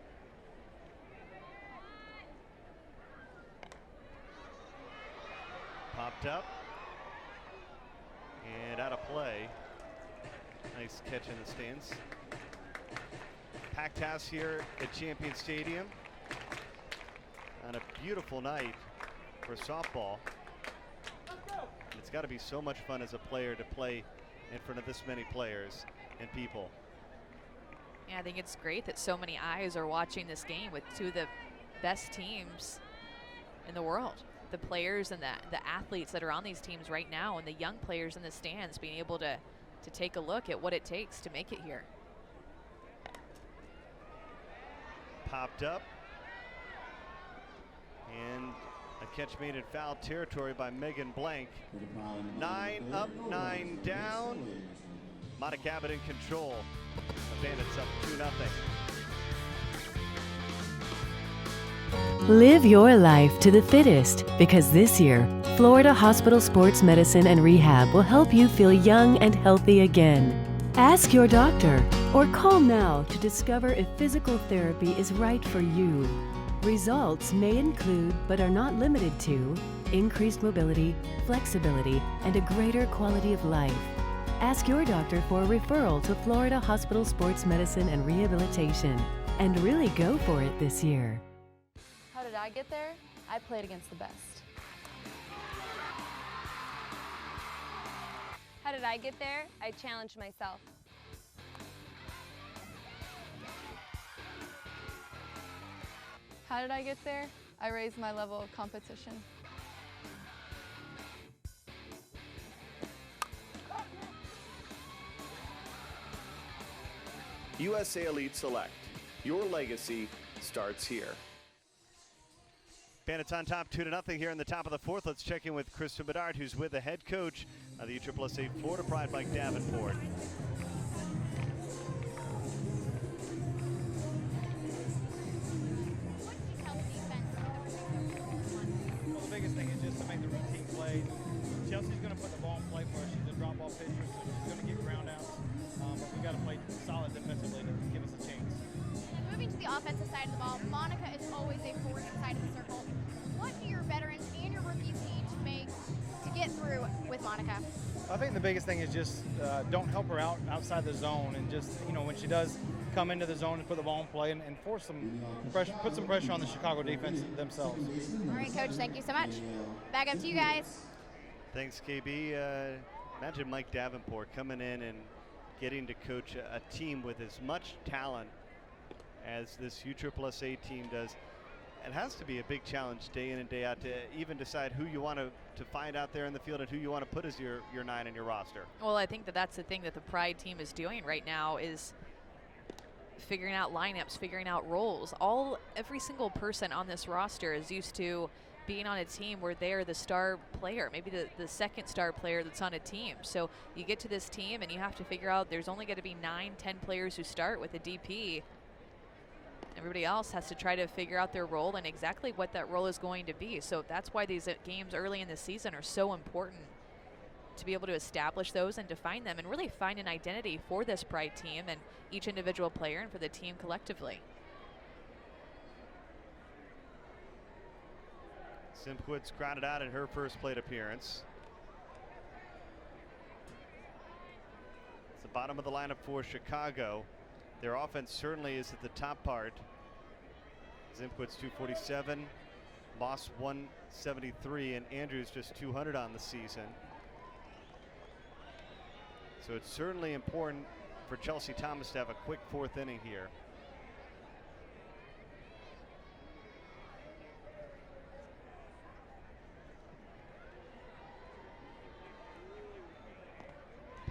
Popped up and out of play. Nice catch in the stands. Packed house here at Champion Stadium on a beautiful night for softball. It's got to be so much fun as a player to play in front of this many players and people. Yeah, I think it's great that so many eyes are watching this game with 2 of the best teams in the world. The players and the athletes that are on these teams right now, and the young players in the stands being able to take a look at what it takes to make it here. Popped up. And a catch made in foul territory by Megan Blank. 9 up, 9 down. Monica Abbott in control. The Bandits up 2-0. Live your life to the fittest, because this year, Florida Hospital Sports Medicine and Rehab will help you feel young and healthy again. Ask your doctor or call now to discover if physical therapy is right for you. Results may include, but are not limited to, increased mobility, flexibility, and a greater quality of life. Ask your doctor for a referral to Florida Hospital Sports Medicine and Rehabilitation, and really go for it this year. How did I get there? I played against the best. How did I get there? I challenged myself. How did I get there? I raised my level of competition. USA Elite Select. Your legacy starts here. Bandits on top 2-0 here in the top of the fourth. Let's check in with Kristen Bedard, who's with the head coach of the USSSA Florida Pride, Mike Davenport. Well, the biggest thing is just to make the routine plays. Chelsea's going to put the ball in play for us. She's a drop-off pitcher, so she's going to get ground outs. But we got to play solid defensively to give us a chance. Moving to the offensive side of the ball, Monica is always a force inside of the circle. What do your veterans and your rookies need to make to get through with Monica? I think the biggest thing is just don't help her out outside the zone, and just, you know, when she does come into the zone and put the ball in play and force some pressure, put some pressure on the Chicago defense themselves. All right, Coach, thank you so much. Back up to you guys. Thanks, KB. Imagine Mike Davenport coming in and getting to coach a team with as much talent as this USSSA team does. It has to be a big challenge day in and day out to even decide who you want to find out there in the field and who you want to put as your 9 in your roster. Well, I think that's the thing that the Pride team is doing right now is figuring out lineups, figuring out roles. Every single person on this roster is used to being on a team where they're the star player, maybe the second star player that's on a team. So you get to this team and you have to figure out there's only going to be 9, 10 players who start with a DP. Everybody else has to try to figure out their role and exactly what that role is going to be. So that's why these games early in the season are so important, to be able to establish those and define them and really find an identity for this Pride team and each individual player and for the team collectively. Simkowitz grounded out in her first plate appearance. It's the bottom of the lineup for Chicago. Their offense certainly is at the top part. Zimkowitz 247, Moss 173, and Andrews just 200 on the season. So it's certainly important for Chelsea Thomas to have a quick fourth inning here.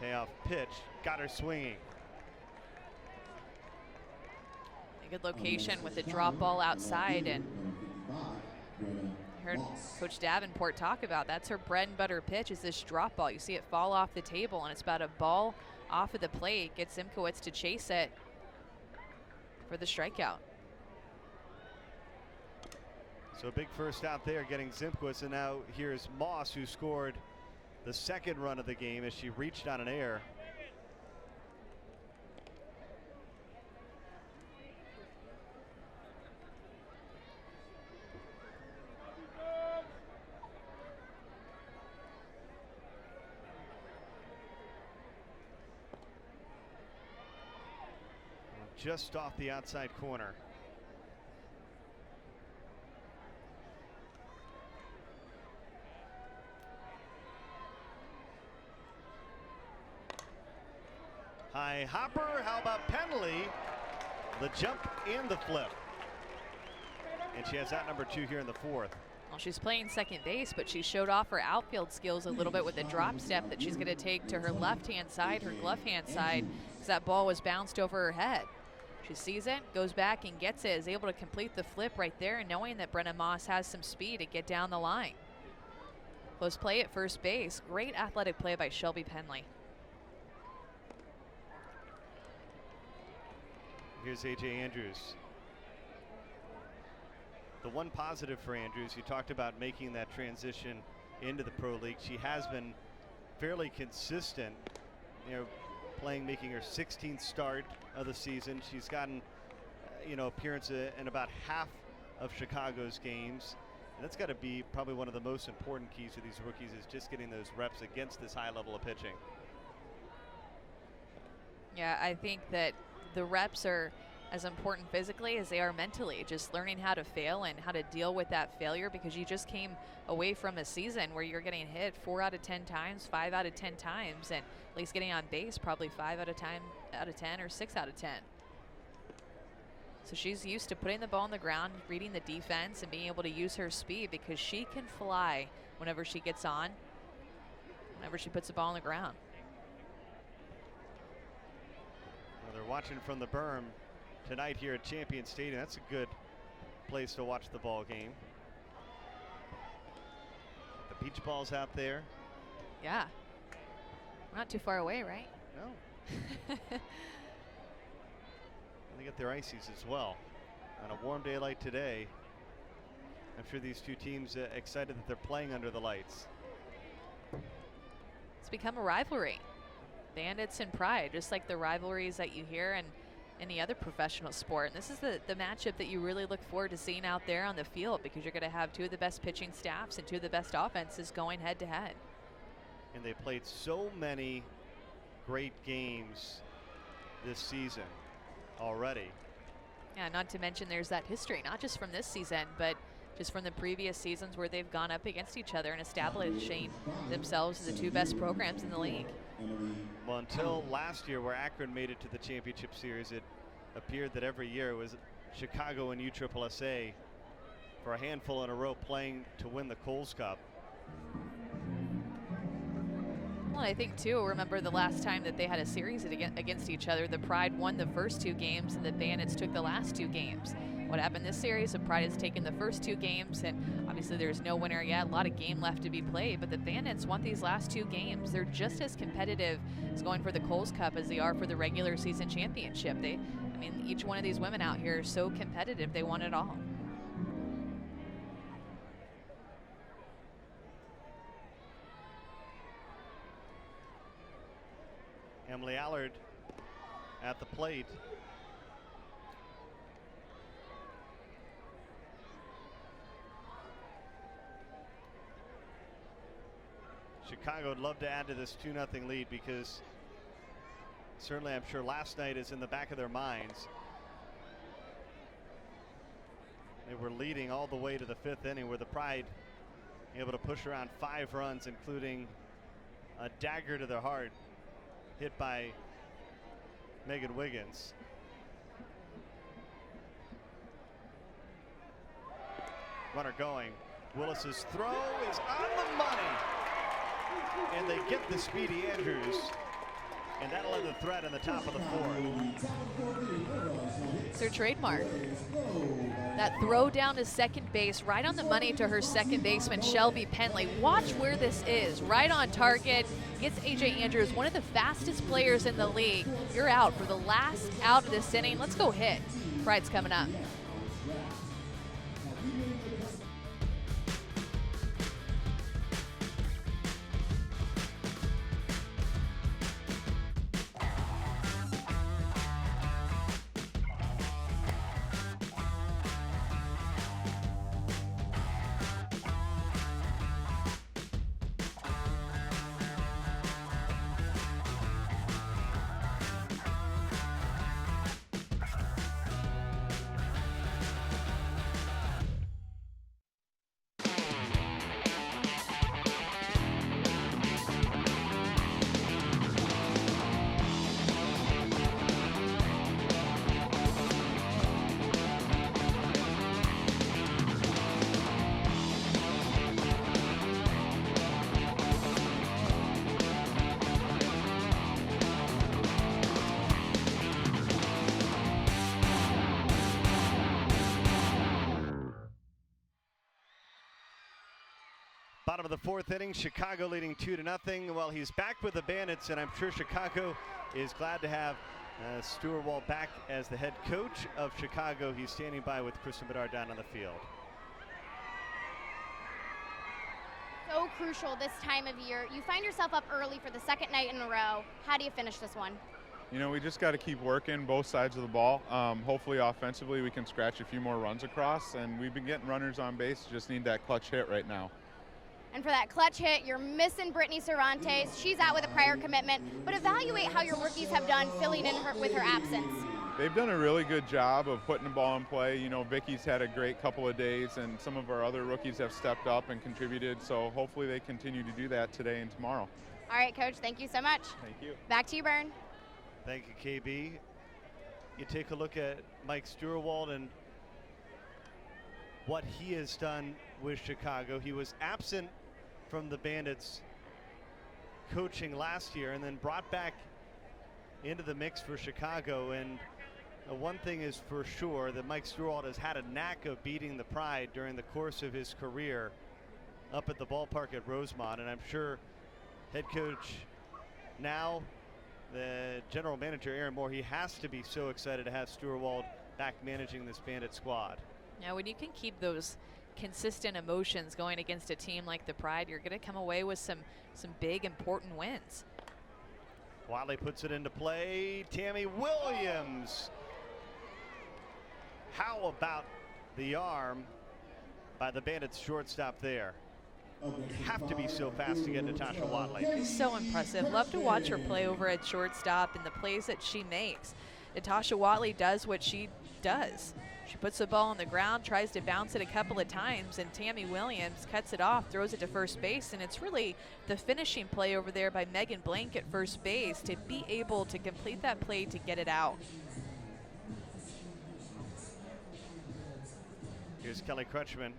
Payoff pitch, got her swinging. A good location with the drop ball outside, and I heard Coach Davenport talk about that's her bread and butter pitch, is this drop ball. You see it fall off the table, and it's about a ball off of the plate. Gets Zimkowitz to chase it for the strikeout. So a big first out there getting Zimkowitz, and now here's Moss, who scored the second run of the game as she reached on an error. Just off the outside corner. High hopper, how about Penley? The jump and the flip. And she has out number 2 here in the fourth. Well, she's playing second base, but she showed off her outfield skills a little bit with the drop step that she's going to take to her left-hand side, her glove-hand side, because that ball was bounced over her head. She sees it, goes back and gets it, is able to complete the flip right there, and knowing that Brenna Moss has some speed to get down the line. Close play at first base. Great athletic play by Shelby Penley. Here's A.J. Andrews. The one positive for Andrews, you talked about making that transition into the Pro League. She has been fairly consistent, making her 16th start of the season. She's gotten, appearance in about half of Chicago's games. And that's got to be probably one of the most important keys to these rookies, is just getting those reps against this high level of pitching. Yeah, I think that the reps are as important physically as they are mentally, just learning how to fail and how to deal with that failure, because you just came away from a season where you're getting hit 4 out of 10 times, 5 out of 10 times, and at least getting on base probably 5 out of 10 or 6 out of 10. So she's used to putting the ball on the ground, reading the defense, and being able to use her speed, because she can fly whenever she gets on, whenever she puts the ball on the ground. Well, they're watching from the berm tonight here at Champion Stadium. That's a good place to watch the ball game. The beach ball's out there. Yeah. We're not too far away, right? No. They get their ices as well. On a warm day like today, I'm sure these two teams excited that they're playing under the lights. It's become a rivalry. Bandits and Pride, just like the rivalries that you hear in any other professional sport. And this is the matchup that you really look forward to seeing out there on the field, because you're going to have two of the best pitching staffs and two of the best offenses going head to head. And they played so many great games this season already. Yeah, not to mention there's that history, not just from this season, but just from the previous seasons where they've gone up against each other and establishing themselves as the two best programs in the league. Well, until last year, where Akron made it to the championship series, it appeared that every year it was Chicago and USSSA for a handful in a row playing to win the Coles Cup. Well, I think too, remember the last time that they had a series against each other, the Pride won the first 2 games and the Bandits took the last 2 games. What happened this series, the Pride has taken the first 2 games, and obviously there's no winner yet, a lot of game left to be played, but the Bandits won these last 2 games. They're just as competitive as going for the Coles Cup as they are for the regular season championship. I mean, each one of these women out here is so competitive, they won it all. Emily Allard at the plate. Chicago would love to add to this 2-0 lead, because certainly I'm sure last night is in the back of their minds. They were leading all the way to the 5th inning, where the Pride able to push around 5 runs, including a dagger to the heart hit by Megan Wiggins. Runner going. Willis's throw is on the money. And they get the Speedy Andrews. And that'll end the threat in the top of the 4th. It's her trademark. That throw down to second base, right on the money to her second baseman, Shelby Penley. Watch where this is, right on target. Gets AJ Andrews, one of the fastest players in the league. You're out for the last out of this inning. Let's go hit. Pride's coming up. Bottom of the 4th inning, Chicago leading 2-0. Well, he's back with the Bandits, and I'm sure Chicago is glad to have Stuart Wall back as the head coach of Chicago. He's standing by with Kristen Bedard down on the field. So crucial this time of year. You find yourself up early for the 2nd night in a row. How do you finish this one? You know, we just got to keep working both sides of the ball. Hopefully offensively we can scratch a few more runs across, and we've been getting runners on base. Just need that clutch hit right now. And for that clutch hit, you're missing Brittany Cervantes. She's out with a prior commitment, but evaluate how your rookies have done filling in with her absence. They've done a really good job of putting the ball in play. You know, Vicky's had a great couple of days, and some of our other rookies have stepped up and contributed, so hopefully they continue to do that today and tomorrow. All right, Coach, thank you so much. Thank you. Back to you, Bern. Thank you, KB. You take a look at Mike Stewart and what he has done with Chicago. He was absent from the Bandits coaching last year and then brought back into the mix for Chicago. And one thing is for sure that Mike Stewart has had a knack of beating the Pride during the course of his career up at the ballpark at Rosemont. And I'm sure head coach now, the general manager Aaron Moore, he has to be so excited to have Stewart back managing this Bandit squad. Now, when you can keep those consistent emotions going against a team like the Pride, you're going to come away with some big, important wins. Watley puts it into play. Tammy Williams. How about the arm by the Bandits shortstop there? You have to be so fast to get Natasha Watley. So impressive. Love to watch her play over at shortstop and the plays that she makes. Natasha Watley does what she does. She puts the ball on the ground, tries to bounce it a couple of times, and Tammy Williams cuts it off, throws it to first base, and it's really the finishing play over there by Megan Blank at first base to be able to complete that play to get it out. Here's Kelly Crutchman.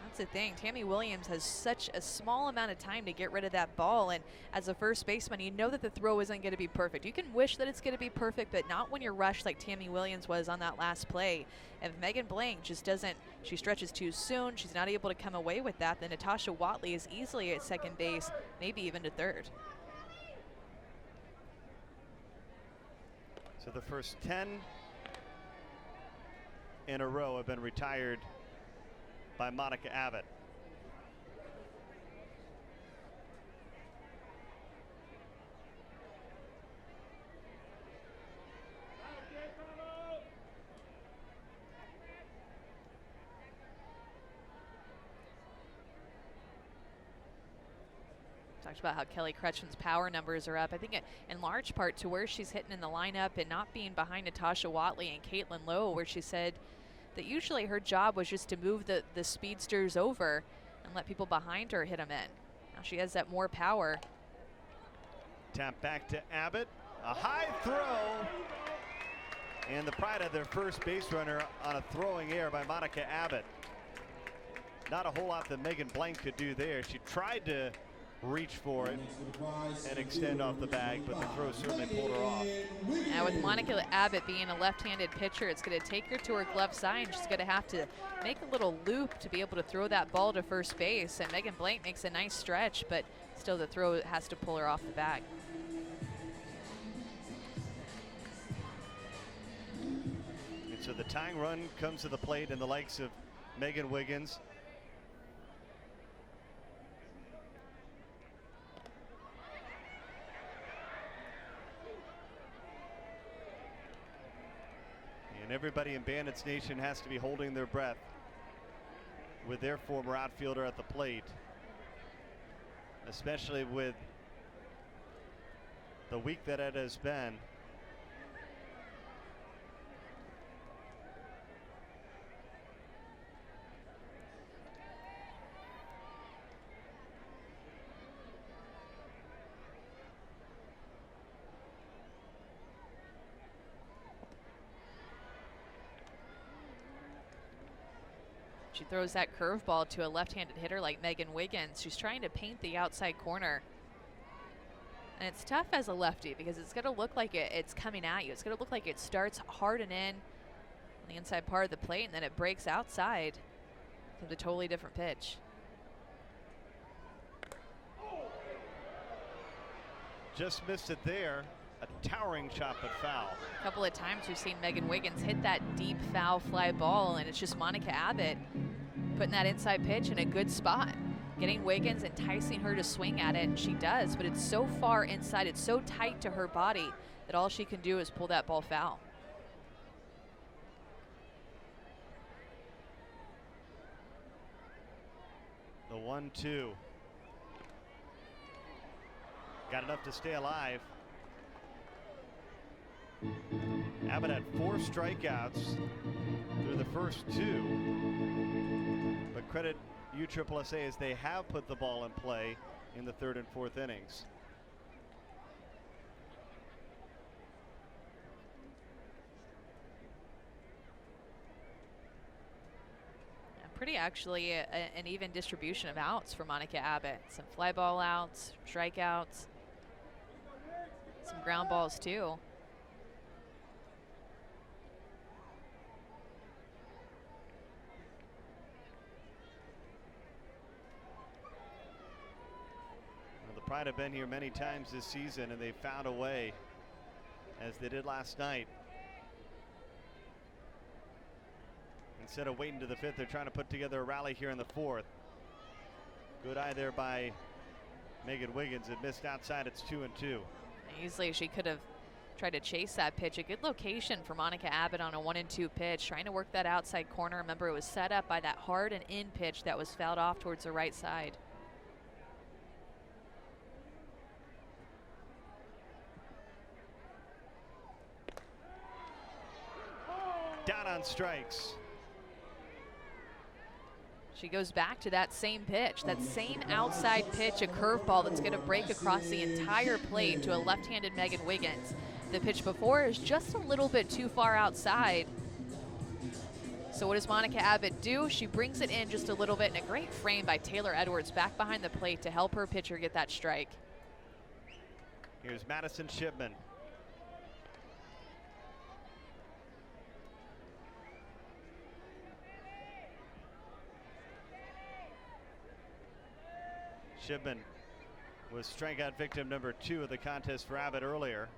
That's the thing. Tammy Williams has such a small amount of time to get rid of that ball, and as a first baseman, you know that the throw isn't going to be perfect. You can wish that it's going to be perfect, but not when you're rushed like Tammy Williams was on that last play. If Megan Blank just doesn't, she stretches too soon, she's not able to come away with that, then Natasha Watley is easily at second base, maybe even to third. So the first 10 in a row have been retired by Monica Abbott. Talked about how Kelly Crutchman's power numbers are up. I think in large part to where she's hitting in the lineup and not being behind Natasha Watley and Caitlin Lowe, where she said that usually her job was just to move the speedsters over and let people behind her hit them in. Now she has that more power. Tap back to Abbott. A high throw. And the Pride had their first base runner on a throwing error by Monica Abbott. Not a whole lot that Megan Blank could do there. She tried to reach for it and extend off the bag, but the throw certainly pulled her off. Now with Monica Abbott being a left-handed pitcher, it's going to take her to her glove side, and she's going to have to make a little loop to be able to throw that ball to first base. And Megan Blank makes a nice stretch, but still the throw has to pull her off the bag. And so the tying run comes to the plate in the likes of Megan Wiggins. And everybody in Bandits Nation has to be holding their breath with their former outfielder at the plate, especially with the week that it has been. She throws that curveball to a left-handed hitter like Megan Wiggins. She's trying to paint the outside corner. And it's tough as a lefty because it's going to look like it's coming at you. It's going to look like it starts hard and in on the inside part of the plate, and then it breaks outside. It's a totally different pitch. Just missed it there. A towering shot, but foul. A couple of times we've seen Megan Wiggins hit that deep foul fly ball, and it's just Monica Abbott putting that inside pitch in a good spot, getting Wiggins, enticing her to swing at it, and she does, but it's so far inside, it's so tight to her body that all she can do is pull that ball foul. The 1-2. Got enough to stay alive. Abbott had 4 strikeouts through the first 2. But credit USSSA as they have put the ball in play in the 3rd and 4th innings. Pretty actually an even distribution of outs for Monica Abbott. Some fly ball outs, strikeouts, some ground balls too. Well, the Pride have been here many times this season, and they've found a way, as they did last night. Instead of waiting to the 5th, they're trying to put together a rally here in the 4th. Good eye there by Megan Wiggins. It missed outside. It's 2-2. Easily she could have tried to chase that pitch. A good location for Monica Abbott on a 1-2 pitch, trying to work that outside corner. Remember, it was set up by that hard and in pitch that was fouled off towards the right side. Down on strikes. She goes back to that same pitch, that same outside pitch, a curveball that's going to break across the entire plate to a left-handed Megan Wiggins. The pitch before is just a little bit too far outside. So what does Monica Abbott do? She brings it in just a little bit, and a great frame by Taylor Edwards back behind the plate to help her pitcher get that strike. Here's Madison Shipman. Shipman was strikeout victim number 2 of the contest for Abbott earlier.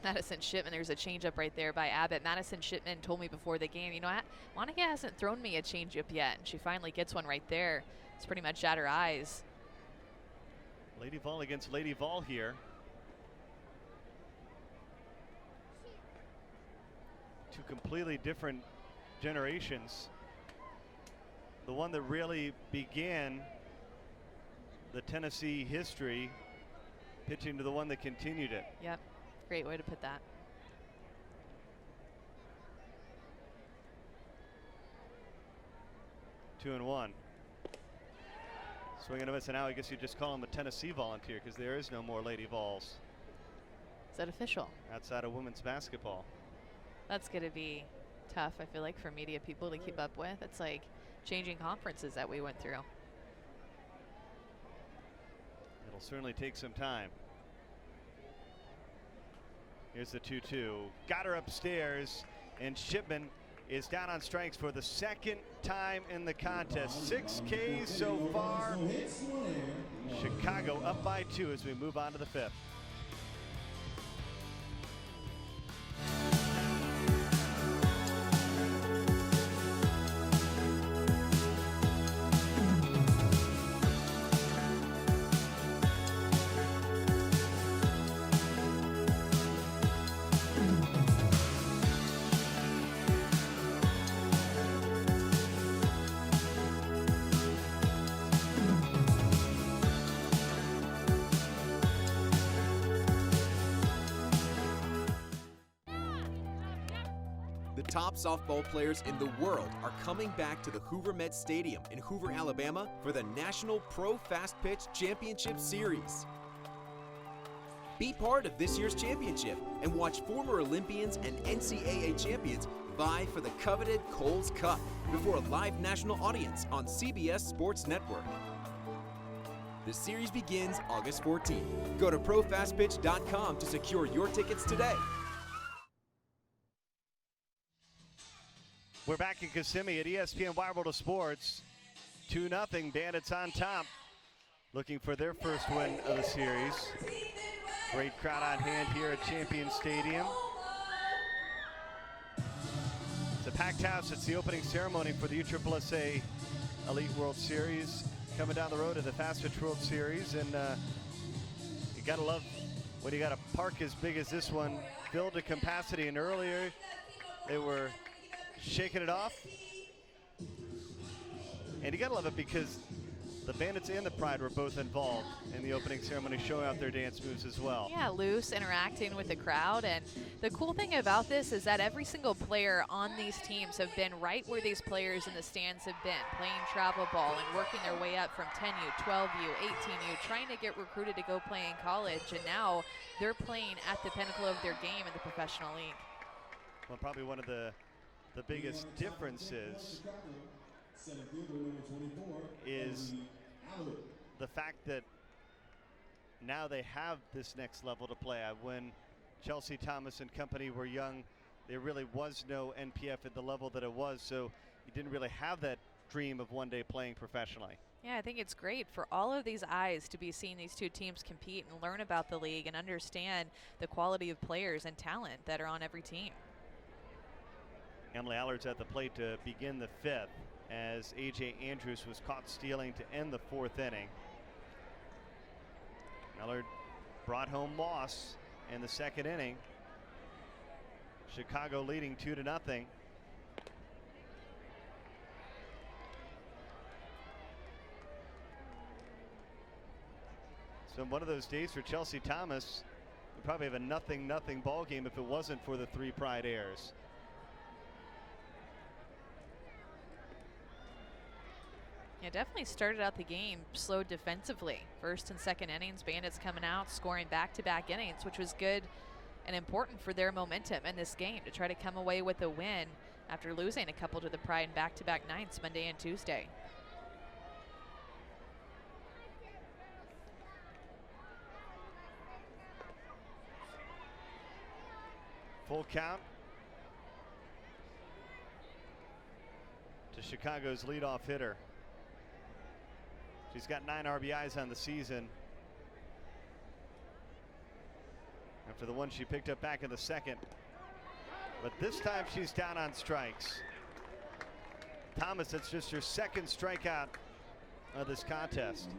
Madison Shipman, there's a changeup right there by Abbott. Madison Shipman told me before the game, you know, Monica hasn't thrown me a changeup yet, and she finally gets one right there. It's pretty much at her eyes. Lady Vol against Lady Vol here. Two completely different generations. The one that really began the Tennessee history, pitching to the one that continued it. Yep, great way to put that. Two and one. Swing and a miss, and now I guess you just call him a Tennessee Volunteer because there is no more Lady Vols. Is that official? Outside of women's basketball. That's going to be tough, I feel like, for media people to keep up with. It's like changing conferences that we went through. It'll certainly take some time. Here's the 2-2. Got her upstairs, and Shipman is down on strikes for the second time in the contest. 6 Ks so far. Chicago up by 2 as we move on to the 5th. Top softball players in the world are coming back to the Hoover Met Stadium in Hoover, Alabama for the National Pro Fast Pitch Championship Series. Be part of this year's championship and watch former Olympians and NCAA champions vie for the coveted Coles Cup before a live national audience on CBS Sports Network. The series begins August 14th. Go to profastpitch.com to secure your tickets today. We're back in Kissimmee at ESPN Wide World of Sports. 2-0, Bandits on top, looking for their first win of the series. Great crowd on hand here at Champion Stadium. It's a packed house. It's the opening ceremony for the USSSA Elite World Series coming down the road to the Fast Pitch World Series. And you gotta love when you got a park as big as this one, filled to capacity. And earlier they were shaking it off, and you gotta love it because the Bandits and the Pride were both involved in the opening ceremony, showing out their dance moves as well. Yeah, loose, interacting with the crowd. And the cool thing about this is that every single player on these teams have been right where these players in the stands have been, playing travel ball and working their way up from 10U, 12U, 18U, trying to get recruited to go play in college. And now they're playing at the pinnacle of their game in the professional league. Well, probably one of the biggest differences is the fact that now they have this next level to play at. When Chelsea Thomas and company were young, there really was no NPF at the level that it was, so you didn't really have that dream of one day playing professionally. Yeah, I think it's great for all of these eyes to be seeing these two teams compete and learn about the league and understand the quality of players and talent that are on every team. Emily Allard's at the plate to begin the fifth, as A.J. Andrews was caught stealing to end the fourth inning. Allard brought home loss in the second inning. Chicago leading 2-0. So one of those days for Chelsea Thomas, we probably have a 0-0 ball game if it wasn't for the three Pride errors. Yeah, definitely started out the game slow defensively. First and second innings, Bandits coming out, scoring back-to-back innings, which was good and important for their momentum in this game to try to come away with a win after losing a couple to the Pride in back-to-back nights Monday and Tuesday. Full count to Chicago's leadoff hitter. She's got 9 RBIs on the season after the one she picked up back in the second. But this time she's down on strikes. Thomas, that's just her second strikeout of this contest.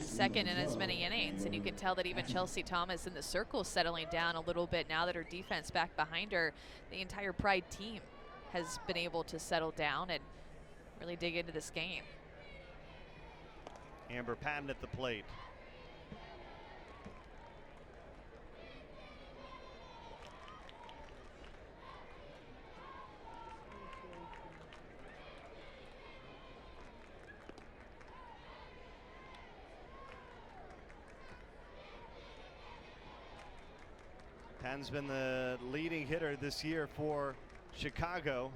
Second in as many innings, and you can tell that even Chelsea Thomas in the circle settling down a little bit now that her defense back behind her. The entire Pride team has been able to settle down and really dig into this game. Amber Patton at the plate. Patton's been the leading hitter this year for Chicago.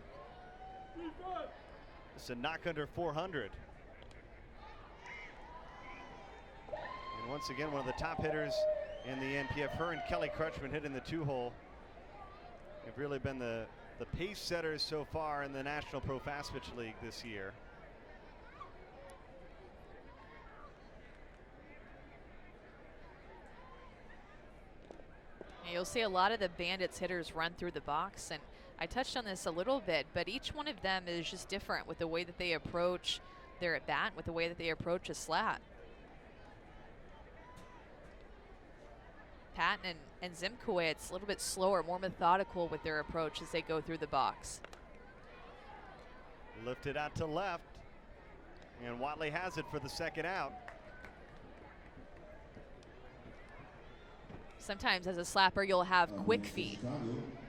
It's a knock under 400. And once again, one of the top hitters in the NPF. Her and Kelly Crutchman hitting the 2-hole. They've really been the pace setters so far in the National Pro Fast Pitch League this year. You'll see a lot of the Bandits hitters run through the box, and I touched on this a little bit, but each one of them is just different with the way that they approach their at bat, with the way that they approach a slat. Patton and Zimkowitz a little bit slower, more methodical with their approach as they go through the box. Lifted out to left, and Watley has it for the second out. Sometimes as a slapper, you'll have quick feet.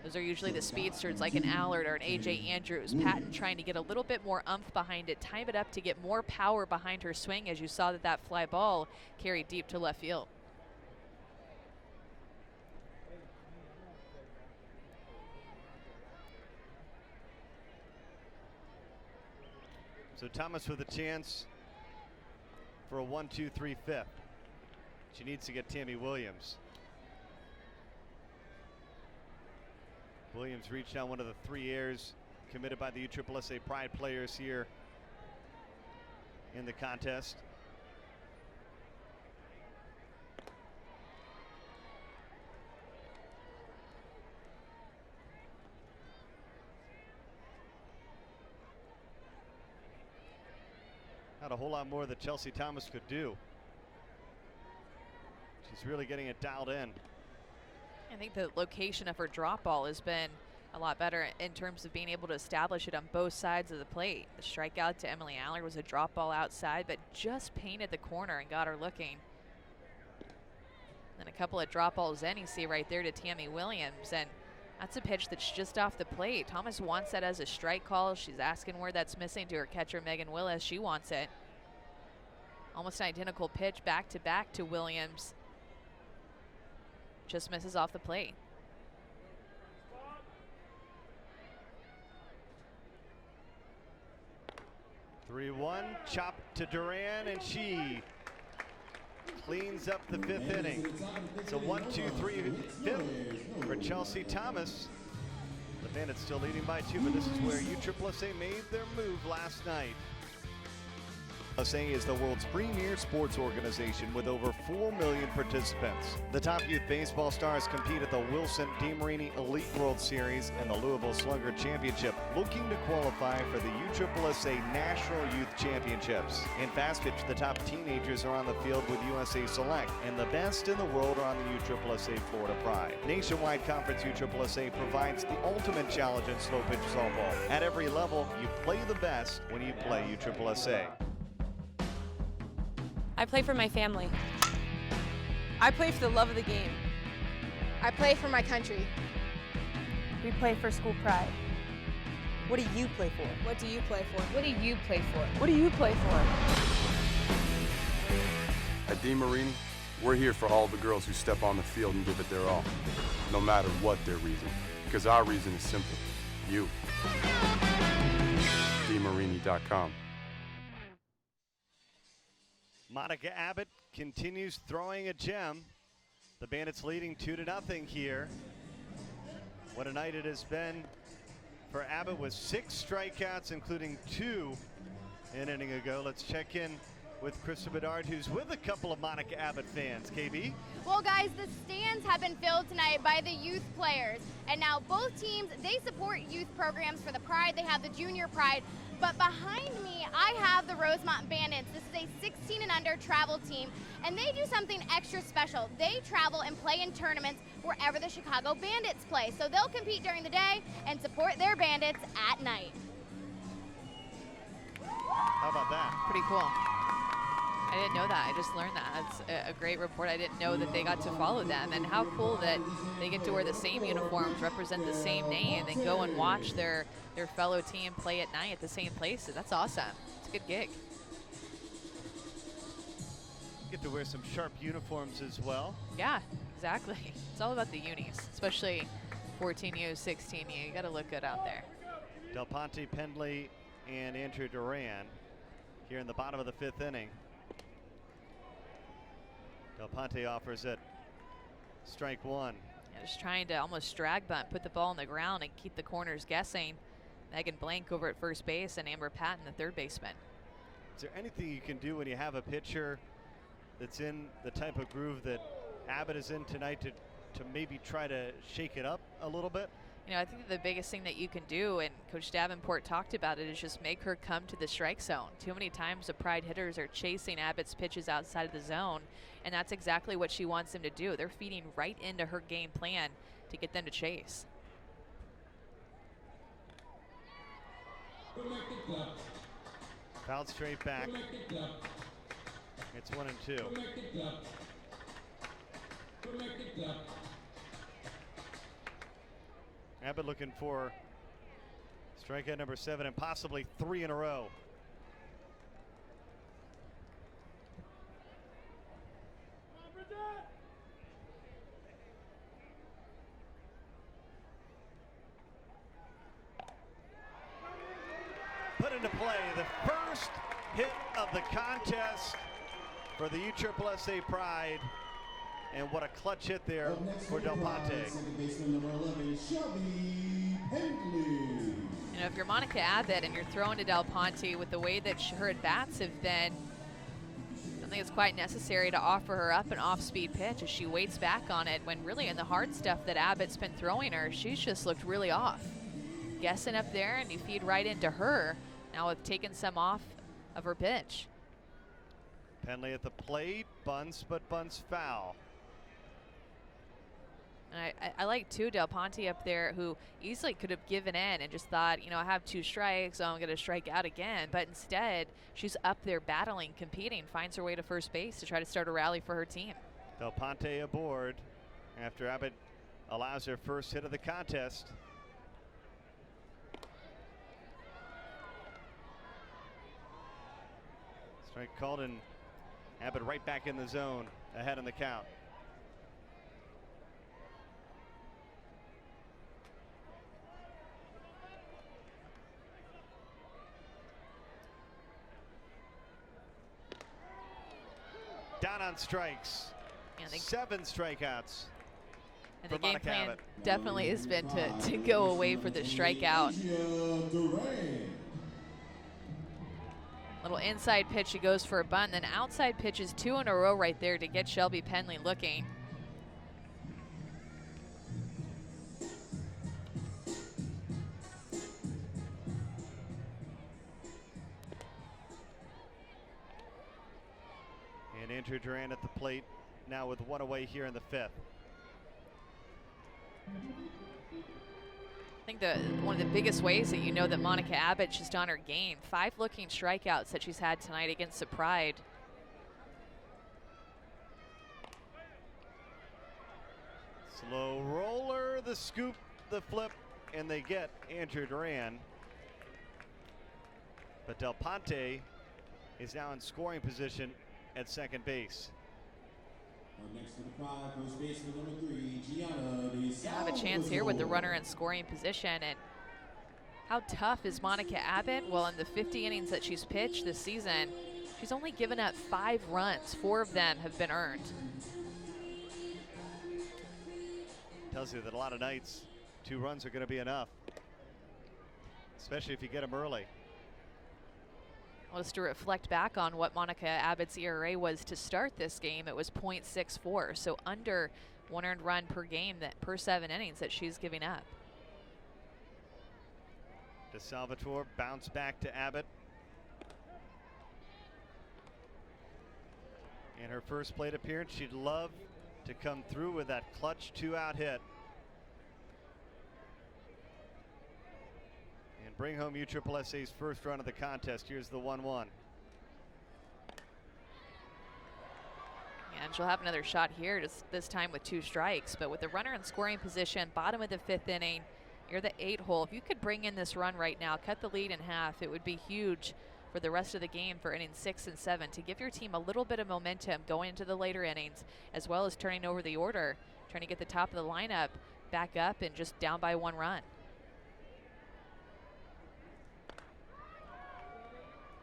Those are usually the speedsters like an Allard or an A.J. Andrews. Patton trying to get a little bit more umph behind it, time it up to get more power behind her swing, as you saw that fly ball carried deep to left field. So Thomas with a chance for a 1-2-3 fifth. She needs to get Tammy Williams. Williams reached down one of the 3 airs committed by the USSSA Pride players here in the contest. Not a whole lot more that Chelsea Thomas could do. She's really getting it dialed in. I think the location of her drop ball has been a lot better in terms of being able to establish it on both sides of the plate. The strikeout to Emily Aller was a drop ball outside, but just painted the corner and got her looking. Then a couple of drop balls in, you see right there to Tammy Williams, and that's a pitch that's just off the plate. Thomas wants that as a strike call. She's asking where that's missing to her catcher, Megan Willis. She wants it. Almost an identical pitch back to Williams. Just misses off the plate. Three 3-1, chop to Duran, and she cleans up the fifth inning. It's a 1-2-3 fifth for Chelsea Thomas. The Bandits still leading by 2, but this is where USSSA made their move last night. USSSA is the world's premier sports organization with over 4 million participants. The top youth baseball stars compete at the Wilson DeMarini Elite World Series and the Louisville Slugger Championship, looking to qualify for the USSSA National Youth Championships. In fast pitch, the top teenagers are on the field with USA Select, and the best in the world are on the USSSA Florida Pride. Nationwide Conference USSSA provides the ultimate challenge in slow pitch softball. At every level, you play the best when you play USSSA. I play for my family. I play for the love of the game. I play for my country. We play for school pride. What do you play for? What do you play for? What do you play for? What do you play for? At DeMarini, we're here for all the girls who step on the field and give it their all, no matter what their reason. Because our reason is simple: you. DeMarini.com. Monica Abbott continues throwing a gem. The Bandits leading 2-0 here. What a night it has been for Abbott with 6 strikeouts, including 2 an inning ago. Let's check in with Krista Bedard, who's with a couple of Monica Abbott fans. KB? Well, guys, the stands have been filled tonight by the youth players. And now both teams, they support youth programs for the Pride. They have the Junior Pride. But behind me, I have the Rosemont Bandits. This is a 16 and under travel team, and they do something extra special. They travel and play in tournaments wherever the Chicago Bandits play. So they'll compete during the day and support their Bandits at night. How about that? Pretty cool. I didn't know that. I just learned that. It's a great report. I didn't know that they got to follow them. And how cool that they get to wear the same uniforms, represent the same name, and go and watch their fellow team play at night at the same places. That's awesome. It's a good gig. Get to wear some sharp uniforms as well. Yeah, exactly. It's all about the unis, especially 14U, 16U. You got to look good out there. Del Ponte, Pendley, and Andrew Duran here in the bottom of the 5th inning. Del Ponte offers it. Strike 1. Yeah, just trying to almost drag bunt, put the ball on the ground and keep the corners guessing. Megan Blank over at first base and Amber Patton, the third baseman. Is there anything you can do when you have a pitcher that's in the type of groove that Abbott is in tonight to maybe try to shake it up a little bit? You know, I think the biggest thing that you can do, and Coach Davenport talked about it, is just make her come to the strike zone. Too many times the Pride hitters are chasing Abbott's pitches outside of the zone, and that's exactly what she wants them to do. They're feeding right into her game plan to get them to chase. Fouled straight back. It's 1-2. Abbott looking for strikeout number 7 and possibly 3 in a row. Put into play the first hit of the contest for the USSSA Pride. And what a clutch hit there for Del Ponte. You know, if you're Monica Abbott and you're throwing to Del Ponte with the way that her at-bats have been, I don't think it's quite necessary to offer her up an off-speed pitch as she waits back on it, when really in the hard stuff that Abbott's been throwing her, she's just looked really off. Guessing up there, and you feed right into her, now with taking some off of her pitch. Penley at the plate, bunts, but bunts foul. And I like, too, Del Ponte up there, who easily could have given in and just thought, you know, I have 2 strikes, so I'm going to strike out again. But instead, she's up there battling, competing, finds her way to first base to try to start a rally for her team. Del Ponte aboard after Abbott allows her first hit of the contest. Strike called, and Abbott right back in the zone, ahead in the count. Down on strikes. 7 strikeouts. And the game plan definitely has been to go away for the strikeout. Little inside pitch, she goes for a bunt, then outside pitches 2 in a row right there to get Shelby Penley looking. And Andrea Duran at the plate now with 1 away here in the 5th. I think one of the biggest ways that you know that Monica Abbott's just on her game. 5 looking strikeouts that she's had tonight against the Pride. Slow roller, the scoop, the flip, and they get Andrea Duran. But Del Ponte is now in scoring position at second base. Next to the Pride, first baseman number 3, Gianna. Have a chance here with the runner in scoring position. And how tough is Monica Abbott? Well, in the 50 innings that she's pitched this season, she's only given up 5 runs. 4 of them have been earned. Tells you that a lot of nights 2 runs are going to be enough, especially if you get them early. Well, just to reflect back on what Monica Abbott's ERA was to start this game, it was .64, so under 1 earned run per game, that per 7 innings that she's giving up. DeSalvatore bounce back to Abbott. In her first plate appearance, she'd love to come through with that clutch 2-out hit and bring home USSSA's first run of the contest. Here's the 1-1. And she'll have another shot here, just this time with 2 strikes. But with the runner in scoring position, bottom of the 5th inning, you're the 8 hole. If you could bring in this run right now, cut the lead in half, it would be huge for the rest of the game for innings 6 and 7 to give your team a little bit of momentum going into the later innings, as well as turning over the order, trying to get the top of the lineup back up and just down by 1 run.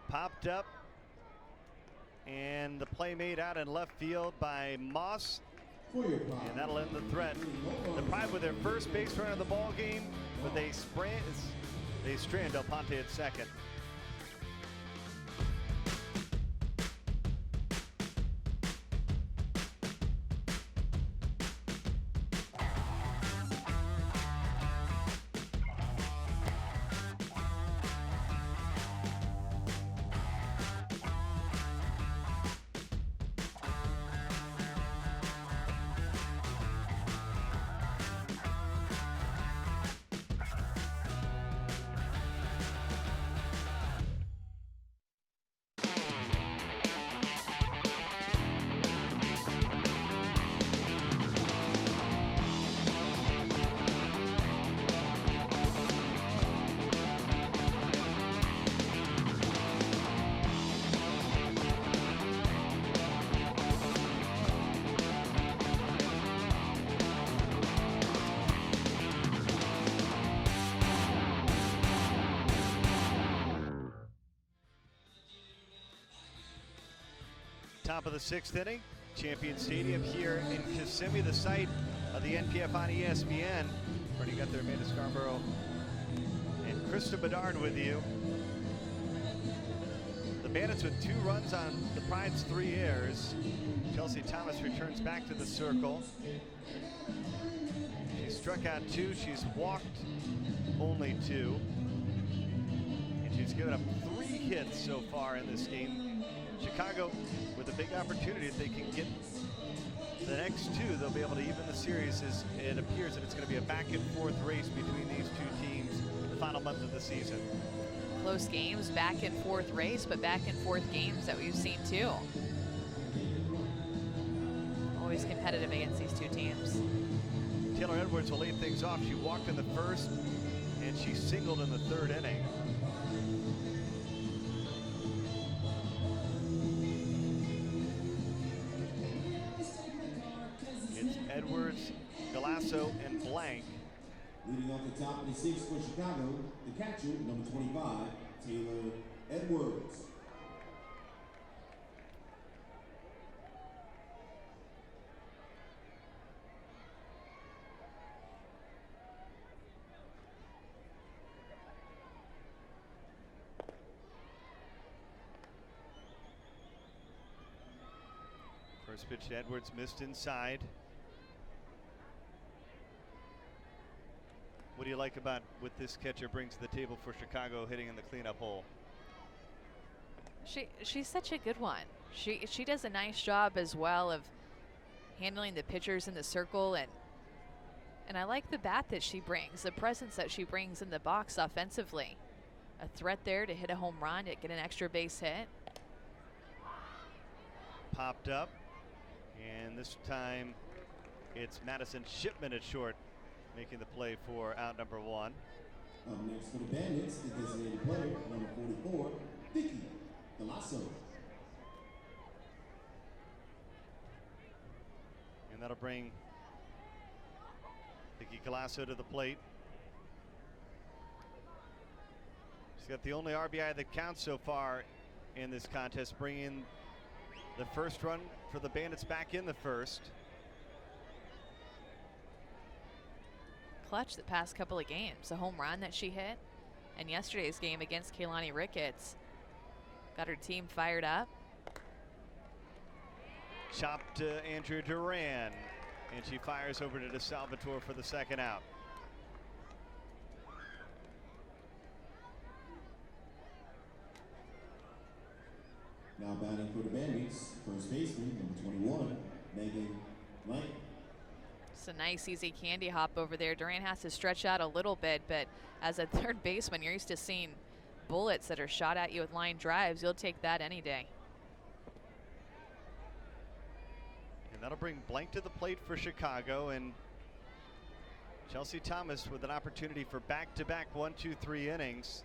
Popped up, and the play made out in left field by Moss, and that'll end the threat. The Pride with their first base run of the ball game, but they strand Del Ponte at second. Top of the 6th inning, Champion Stadium here in Kissimmee, the site of the NPF on ESPN. Already got there, Amanda Scarborough and Krista Bedard with you. The Bandits with 2 runs on the Pride's 3 errors. Chelsea Thomas returns back to the circle. She's struck out 2, she's walked only 2. And she's given up 3 hits so far in this game. Chicago with a big opportunity if they can get The next two, they'll be able to even the series as it appears that it's going to be a back-and-forth race between these two teams the final month of the season. Close games, back-and-forth race, but back-and-forth games that we've seen too. Always competitive against these two teams. Taylor Edwards will lead things off. She walked in the first, and she singled in the third inning. It's Edwards, Galasso, and Blank. Leading off the top of the sixth for Chicago, the catcher, number 25, Taylor Edwards. First pitch to Edwards, missed inside. What do you like about what this catcher brings to the table for Chicago hitting in the cleanup hole? She's such a good one. She does a nice job as well of handling the pitchers in the circle, and I like the bat that she brings, the presence that she brings in the box offensively. A threat there to hit a home run, to get an extra base hit. Popped up, and this time it's Madison Shipman at short, making the play for out number one. Up next for the Bandits, the designated player, number 44, Vicky Galasso. And that'll bring Vicky Galasso to the plate. She's got the only RBI that counts so far in this contest, bringing the first run for the Bandits back in the first. Clutch the past couple of games. A home run that she hit, and yesterday's game against Kaylani Ricketts got her team fired up. Chopped to Andrea Duran, and she fires over to DeSalvatore for the second out. Now batting for the Bandits, first baseman, number 21, Megan Knight. It's a nice, easy candy hop over there. Duran has to stretch out a little bit, but as a third baseman, you're used to seeing bullets that are shot at you with line drives. You'll take that any day. And that'll bring Blank to the plate for Chicago, and Chelsea Thomas with an opportunity for back-to-back 1, 2, 3 innings.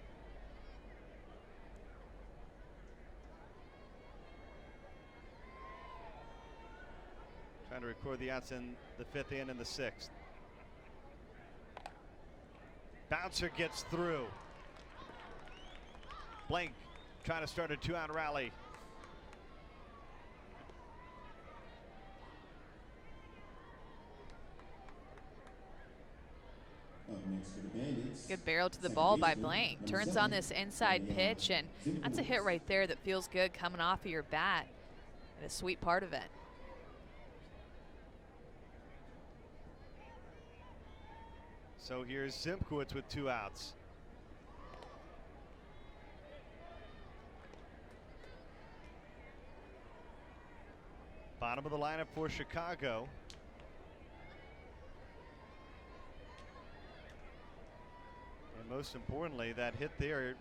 Trying to record the outs in the fifth and in the sixth. Bouncer gets through. Blank trying to start a 2-out rally. Up next for the Bandits. Good barrel to the ball by Blank. Turns on this inside pitch, and that's a hit right there that feels good coming off of your bat. And a sweet part of it. So here's Zimkowitz with 2 outs. Bottom of the lineup for Chicago. And most importantly, that hit there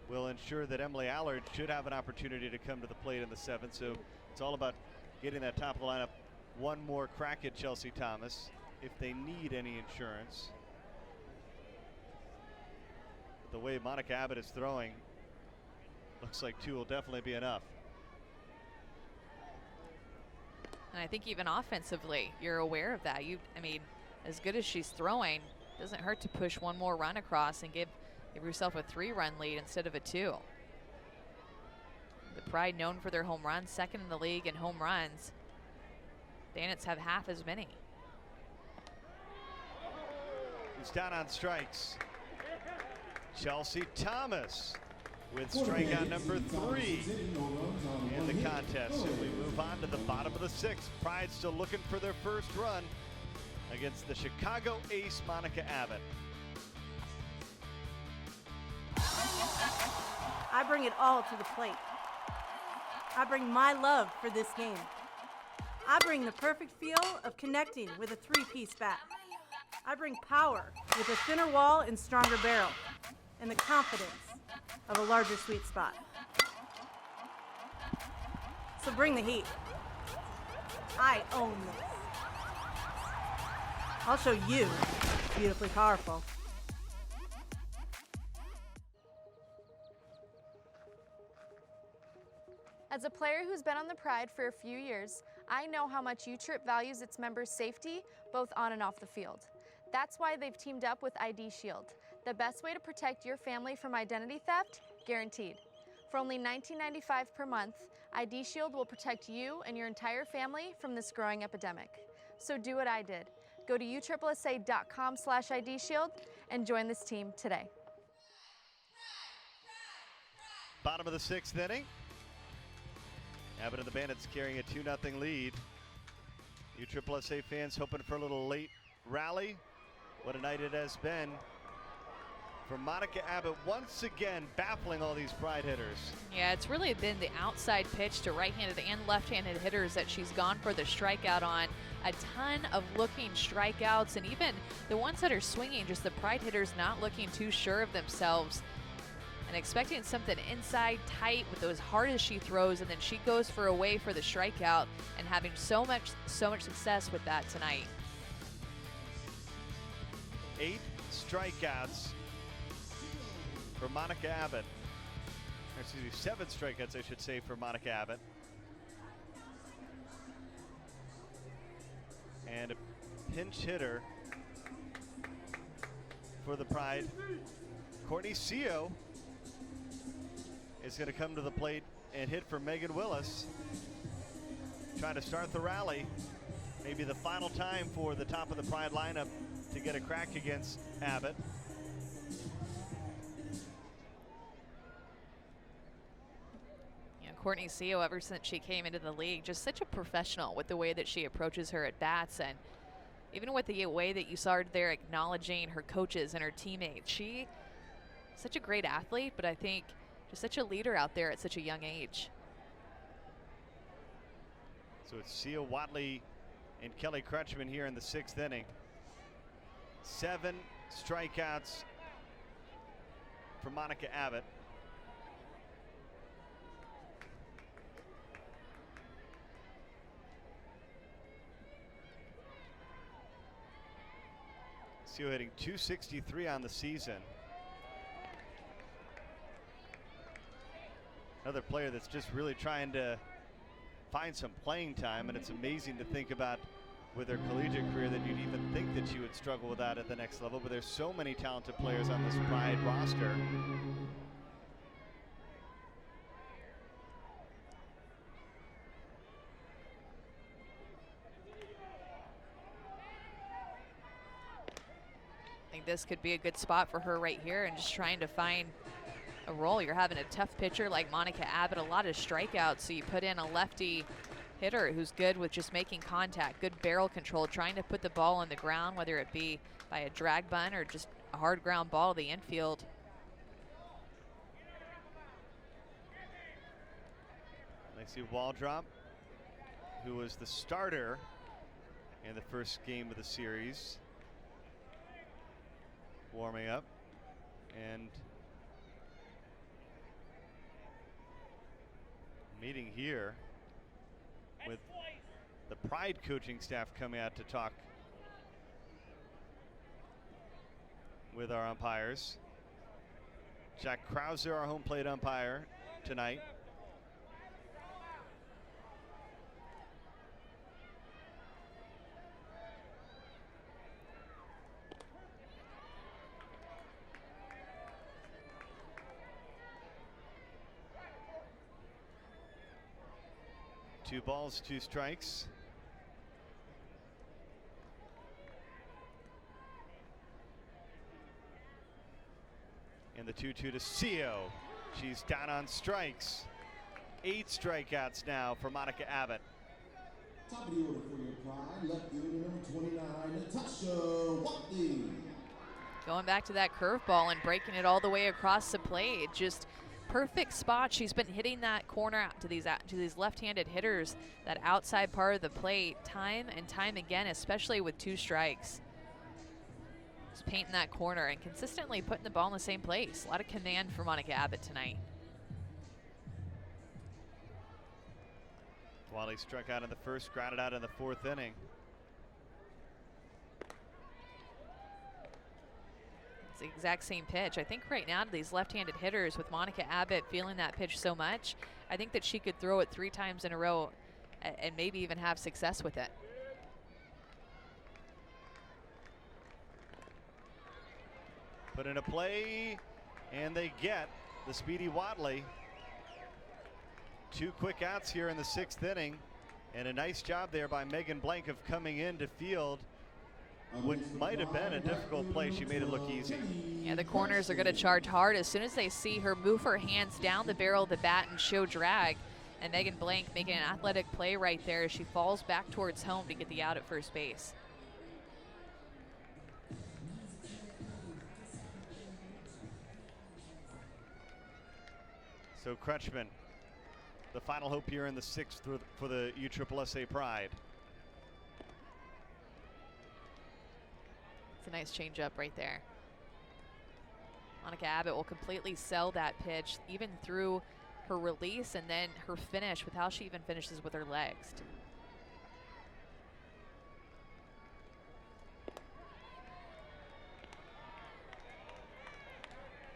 will ensure that Emily Allard should have an opportunity to come to the plate in the 7th. So it's all about getting that top of the lineup one more crack at Chelsea Thomas if they need any insurance. The way Monica Abbott is throwing, looks like 2 will definitely be enough. And I think even offensively, you're aware of that. I mean, as good as she's throwing, doesn't hurt to push one more run across and give yourself a 3-run lead instead of a 2. The Pride known for their home runs, second in the league in home runs. Bandits have half as many. He's down on strikes. Chelsea Thomas with strikeout number 3 in the contest. So we move on to the bottom of the 6th. Pride still looking for their first run against the Chicago ace, Monica Abbott. I bring it all to the plate. I bring my love for this game. I bring the perfect feel of connecting with a three-piece bat. I bring power with a thinner wall and stronger barrel, and the confidence of a larger sweet spot. So bring the heat. I own this. I'll show you beautifully powerful. As a player who's been on the Pride for a few years, I know how much U-Trip values its members' safety, both on and off the field. That's why they've teamed up with ID Shield, the best way to protect your family from identity theft, guaranteed. For only $19.95 per month, ID Shield will protect you and your entire family from this growing epidemic. So do what I did. Go to USSSA.com/ID Shield and join this team today. Bottom of the 6th inning. Abbott and the Bandits carrying a 2-0 lead. USSSA fans hoping for a little late rally. What a night it has been for Monica Abbott, once again baffling all these Pride hitters. Yeah, it's really been the outside pitch to right-handed and left-handed hitters that she's gone for the strikeout on. A ton of looking strikeouts, and even the ones that are swinging, just the Pride hitters not looking too sure of themselves and expecting something inside tight with those hard as she throws, and then she goes for away for the strikeout and having so much success with that tonight. 8 strikeouts for Monica Abbott. Excuse me, 7 strikeouts, I should say, for Monica Abbott. And a pinch hitter for the Pride. Courtney Seo is going to come to the plate and hit for Megan Willis. Trying to start the rally. Maybe the final time for the top of the Pride lineup to get a crack against Abbott. Courtney Seo, ever since she came into the league, just such a professional with the way that she approaches her at bats, and even with the way that you saw her there acknowledging her coaches and her teammates. She such a great athlete, but I think just such a leader out there at such a young age. So it's Seo, Watley, and Kelly Crutchman here in the 6th inning. 7 strikeouts for Monica Abbott. Seo hitting .263 on the season. Another player that's just really trying to find some playing time, and it's amazing to think about with her collegiate career that you'd even think that she would struggle with that at the next level, but there's so many talented players on this Pride roster. I think this could be a good spot for her right here, and just trying to find a role. You're having a tough pitcher like Monica Abbott, a lot of strikeouts, so you put in a lefty hitter who's good with just making contact, good barrel control, trying to put the ball on the ground, whether it be by a drag bunt or just a hard ground ball to the infield. Lacey Waldrop, who was the starter in the first game of the series, warming up, and meeting here with the Pride coaching staff coming out to talk with our umpires. Jack Krauser, our home plate umpire tonight. Two balls, 2 strikes. And the 2-2 to Seo. She's down on strikes. 8 strikeouts now for Monica Abbott. Top of the order for your Pride, left fielder number 29, Natasha Watley. Going back to that curveball and breaking it all the way across the plate. Just perfect spot. She's been hitting that corner out to these left-handed hitters, that outside part of the plate, time and time again, especially with 2 strikes. Just painting that corner and consistently putting the ball in the same place. A lot of command for Monica Abbott tonight. Wally struck out in the first, grounded out in the 4th inning. It's the exact same pitch. I think right now to these left-handed hitters, with Monica Abbott feeling that pitch so much, I think that she could throw it 3 times in a row and maybe even have success with it. Put in a play, and they get the speedy Wadley. 2 quick outs here in the 6th inning, and a nice job there by Megan Blank of coming in to field what might have been a difficult play. She made it look easy. Yeah, the corners are going to charge hard as soon as they see her move her hands down the barrel of the bat and show drag. And Megan Blank making an athletic play right there as she falls back towards home to get the out at first base. So Crutchman, the final hope here in the 6th for the USSSA Pride. It's a nice changeup right there. Monica Abbott will completely sell that pitch, even through her release and then her finish with how she even finishes with her legs.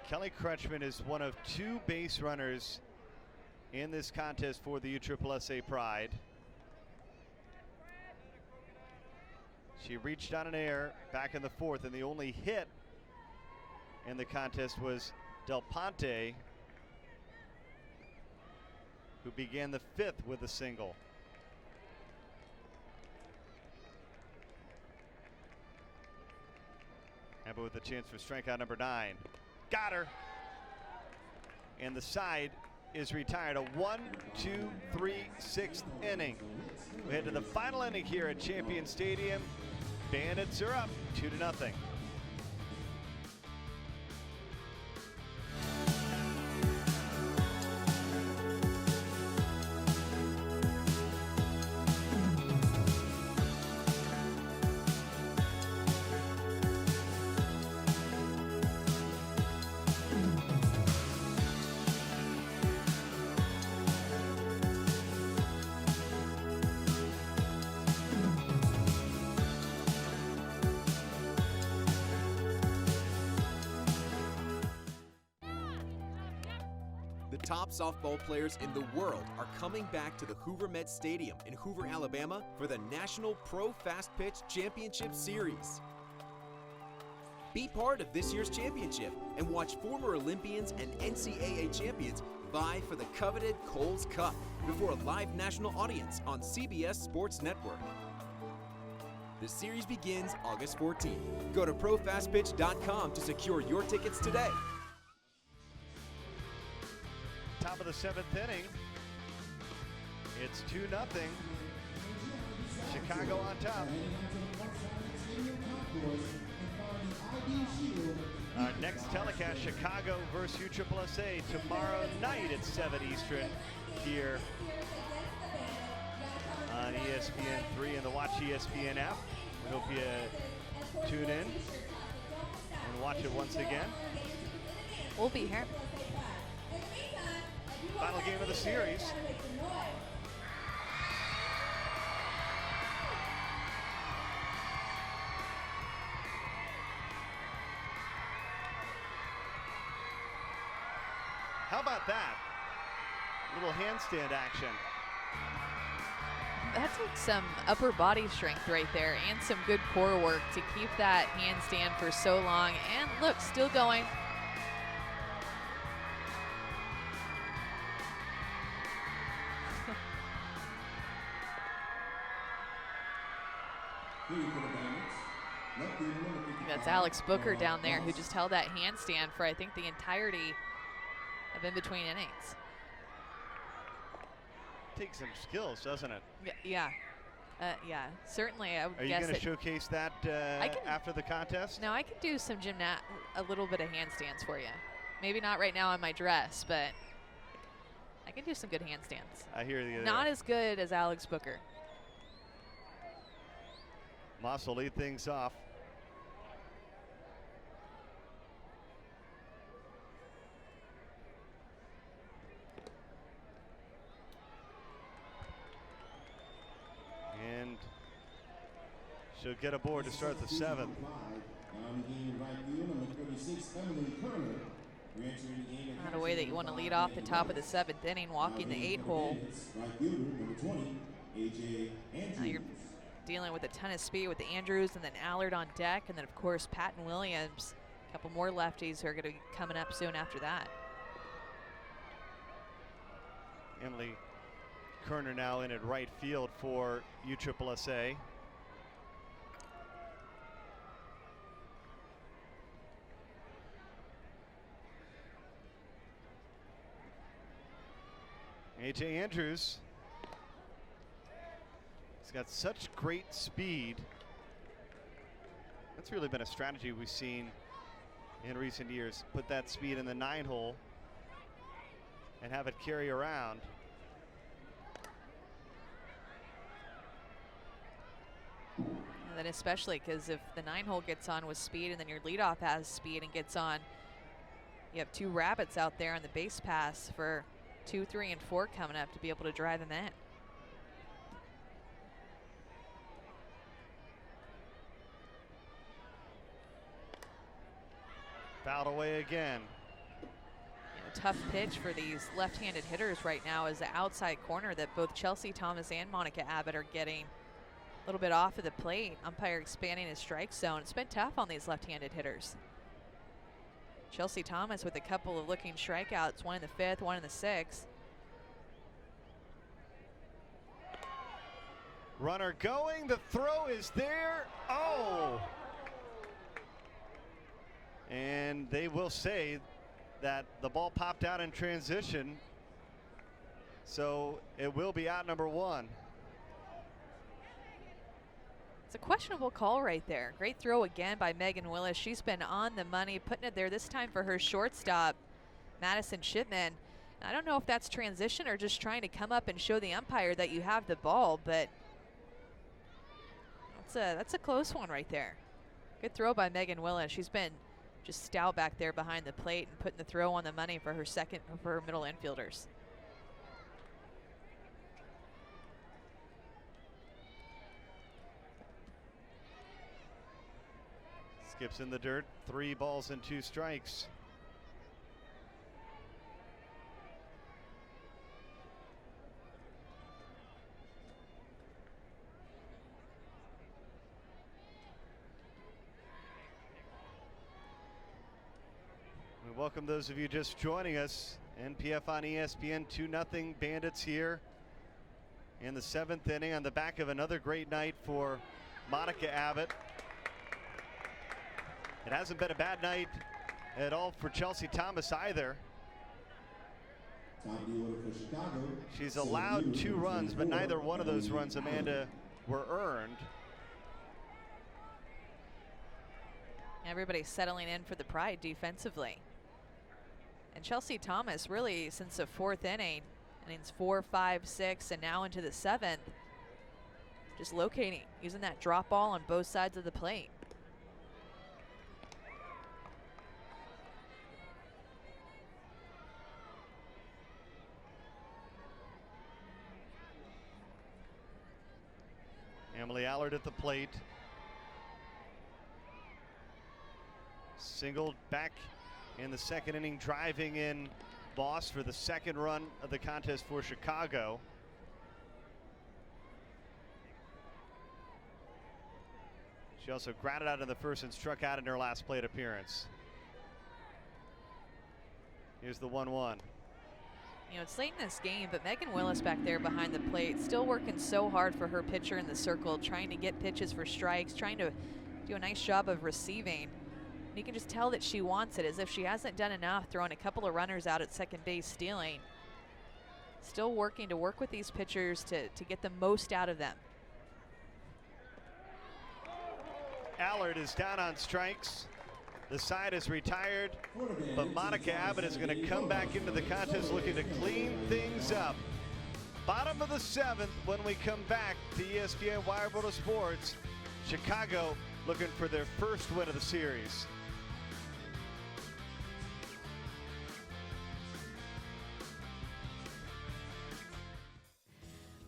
Kelly Crutchman is one of 2 base runners in this contest for the USSSA Pride. She reached on an error back in the 4th, and the only hit in the contest was Del Ponte, who began the 5th with a single. Abbott with a chance for strikeout number 9. Got her. And the side is retired. A 1, 2, 3, 6th inning. We head to the final inning here at Champion Stadium. Bandits are up 2-0. The top softball players in the world are coming back to the Hoover Met Stadium in Hoover, Alabama for the National Pro Fast Pitch Championship Series. Be part of this year's championship and watch former Olympians and NCAA champions vie for the coveted Coles Cup before a live national audience on CBS Sports Network. The series begins August 14th. Go to profastpitch.com to secure your tickets today. Top of the 7th inning. It's 2-0. Chicago on top. Our next telecast, Chicago versus USSSA, tomorrow night at 7 Eastern here on ESPN3 and the Watch ESPN app. We hope you tune in and watch it once again. We'll be here. Final game of the series. How about that? Little handstand action. That took some upper body strength right there and some good core work to keep that handstand for so long. And look, still going. That's Alex Booker down there who just held that handstand for I think the entirety of in between innings. Takes some skills, doesn't it? Yeah. Yeah, certainly. I would Are you guess going to showcase that after the contest? No, I can do some a little bit of handstands for you. Maybe not right now in my dress, but I can do some good handstands. I hear you. Not as good as Alex Booker. Moss will lead things off. And she'll get aboard to start the 7th. Not a way that you want to lead off the top of the 7th inning, walking the 8-hole. Now you're dealing with a ton of speed with the Andrews and then Allard on deck, and then of course Patton Williams. A couple more lefties who are going to be coming up soon after that. Emily Kerner now in at right field for USSSA. AJ Andrews. He's got such great speed. That's really been a strategy we've seen in recent years. Put that speed in the 9-hole and have it carry around. And then especially because if the 9-hole gets on with speed and then your leadoff has speed and gets on, you have 2 rabbits out there on the base pass for 2, 3, and 4 coming up to be able to drive them in. Fouled away again. Tough pitch for these left-handed hitters right now is the outside corner that both Chelsea Thomas and Monica Abbott are getting a little bit off of the plate. Umpire expanding his strike zone. It's been tough on these left-handed hitters. Chelsea Thomas with a couple of looking strikeouts, one in the 5th, one in the 6th. Runner going, the throw is there. Oh! And they will say that the ball popped out in transition, so it will be out number 1. It's a questionable call right there. Great throw again by Megan Willis. She's been on the money, putting it there this time for her shortstop, Madison Shipman. I don't know if that's transition or just trying to come up and show the umpire that you have the ball, but that's a close one right there. Good throw by Megan Willis. She's been just stout back there behind the plate and putting the throw on the money for her middle infielders. Skips in the dirt, 3 balls and 2 strikes. We welcome those of you just joining us. NPF on ESPN, 2-0 Bandits here in the 7th inning on the back of another great night for Monica Abbott. It hasn't been a bad night at all for Chelsea Thomas either. She's allowed 2 runs, but neither one of those runs, Amanda, were earned. Everybody's settling in for the Pride defensively. And Chelsea Thomas really since the 4th inning, innings 4, 5, 6, and now into the 7th, just locating, using that drop ball on both sides of the plate. Emily Allard at the plate. Singled back in the 2nd inning, driving in Boss for the 2nd run of the contest for Chicago. She also grounded out in the 1st and struck out in her last plate appearance. Here's the 1-1. You know, it's late in this game, but Megan Willis back there behind the plate, still working so hard for her pitcher in the circle, trying to get pitches for strikes, trying to do a nice job of receiving. You can just tell that she wants it, as if she hasn't done enough, throwing a couple of runners out at second base, stealing. Still working to work with these pitchers to get the most out of them. Allard is down on strikes. The side is retired, but Monica Abbott is going to come back into the contest looking to clean things up. Bottom of the 7th when we come back to ESPN Wire World of Sports. Chicago looking for their first win of the series.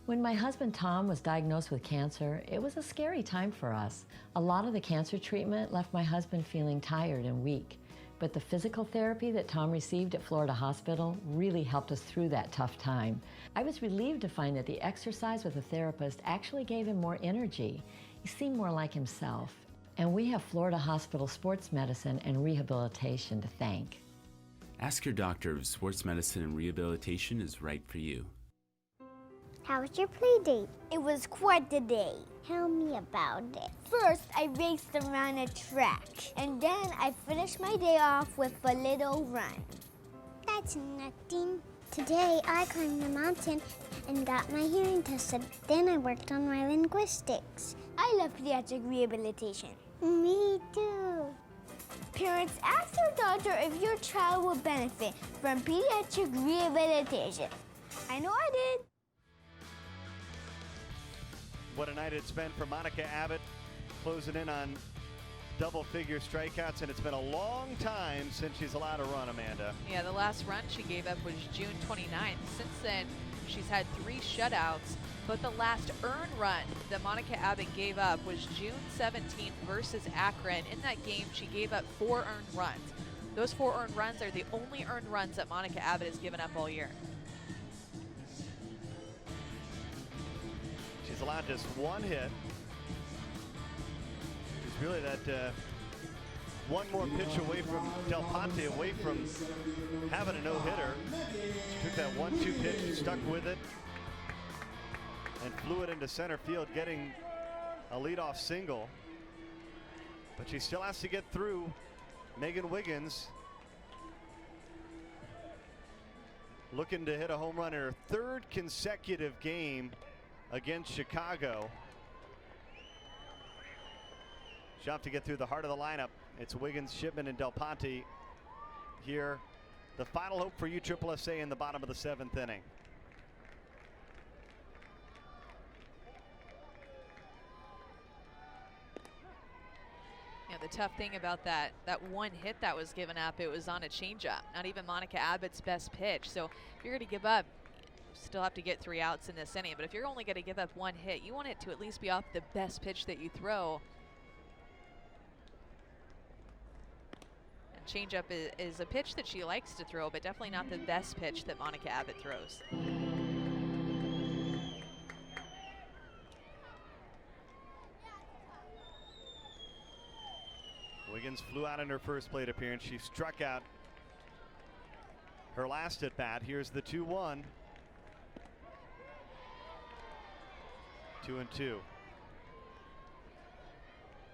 When my husband Tom was diagnosed with cancer, it was a scary time for us. A lot of the cancer treatment left my husband feeling tired and weak. But the physical therapy that Tom received at Florida Hospital really helped us through that tough time. I was relieved to find that the exercise with a therapist actually gave him more energy. He seemed more like himself. And we have Florida Hospital Sports Medicine and Rehabilitation to thank. Ask your doctor if sports medicine and rehabilitation is right for you. How was your play date? It was quite the day. Tell me about it. First, I raced around a track, and then I finished my day off with a little run. That's nothing. Today, I climbed the mountain and got my hearing tested. Then I worked on my linguistics. I love pediatric rehabilitation. Me too. Parents, ask your doctor if your child will benefit from pediatric rehabilitation. I know I did. What a night it's been for Monica Abbott, closing in on double-figure strikeouts, and it's been a long time since she's allowed to run, Amanda. Yeah, the last run she gave up was June 29th. Since then, she's had 3 shutouts, but the last earned run that Monica Abbott gave up was June 17th versus Akron. In that game, she gave up 4 earned runs. Those 4 earned runs are the only earned runs that Monica Abbott has given up all year. She's allowed just 1 hit. She's really that one more pitch away from Del Ponte, away from having a no-hitter. She took that 1-2 pitch, stuck with it, and flew it into center field, getting a leadoff single. But she still has to get through Megan Wiggins, looking to hit a home run in her 3rd consecutive game against Chicago. She'll have to get through the heart of the lineup. It's Wiggins, Shipman, and Del Ponte here. The final hope for USSSA in the bottom of the 7th inning. Yeah, the tough thing about that 1 hit that was given up, it was on a changeup, not even Monica Abbott's best pitch. So if you're going to give up, still have to get 3 outs in this inning, but if you're only going to give up 1 hit, you want it to at least be off the best pitch that you throw. And changeup is a pitch that she likes to throw, but definitely not the best pitch that Monica Abbott throws. Wiggins flew out in her first plate appearance. She struck out her last at bat. Here's the 2-1. 2-2.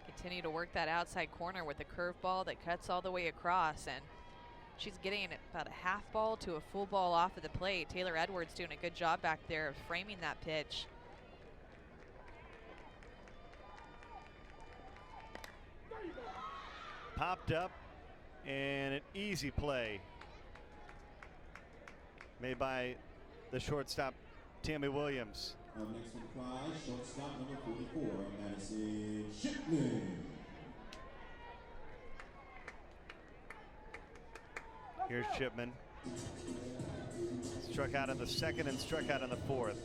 Continue to work that outside corner with a curveball that cuts all the way across, and she's getting about a half ball to a full ball off of the plate. Taylor Edwards doing a good job back there of framing that pitch. Popped up, and an easy play made by the shortstop, Tammy Williams. Our next one prize, shortstop number 44, Madison Shipman. Here's Shipman. Struck out in the 2nd and struck out in the 4th.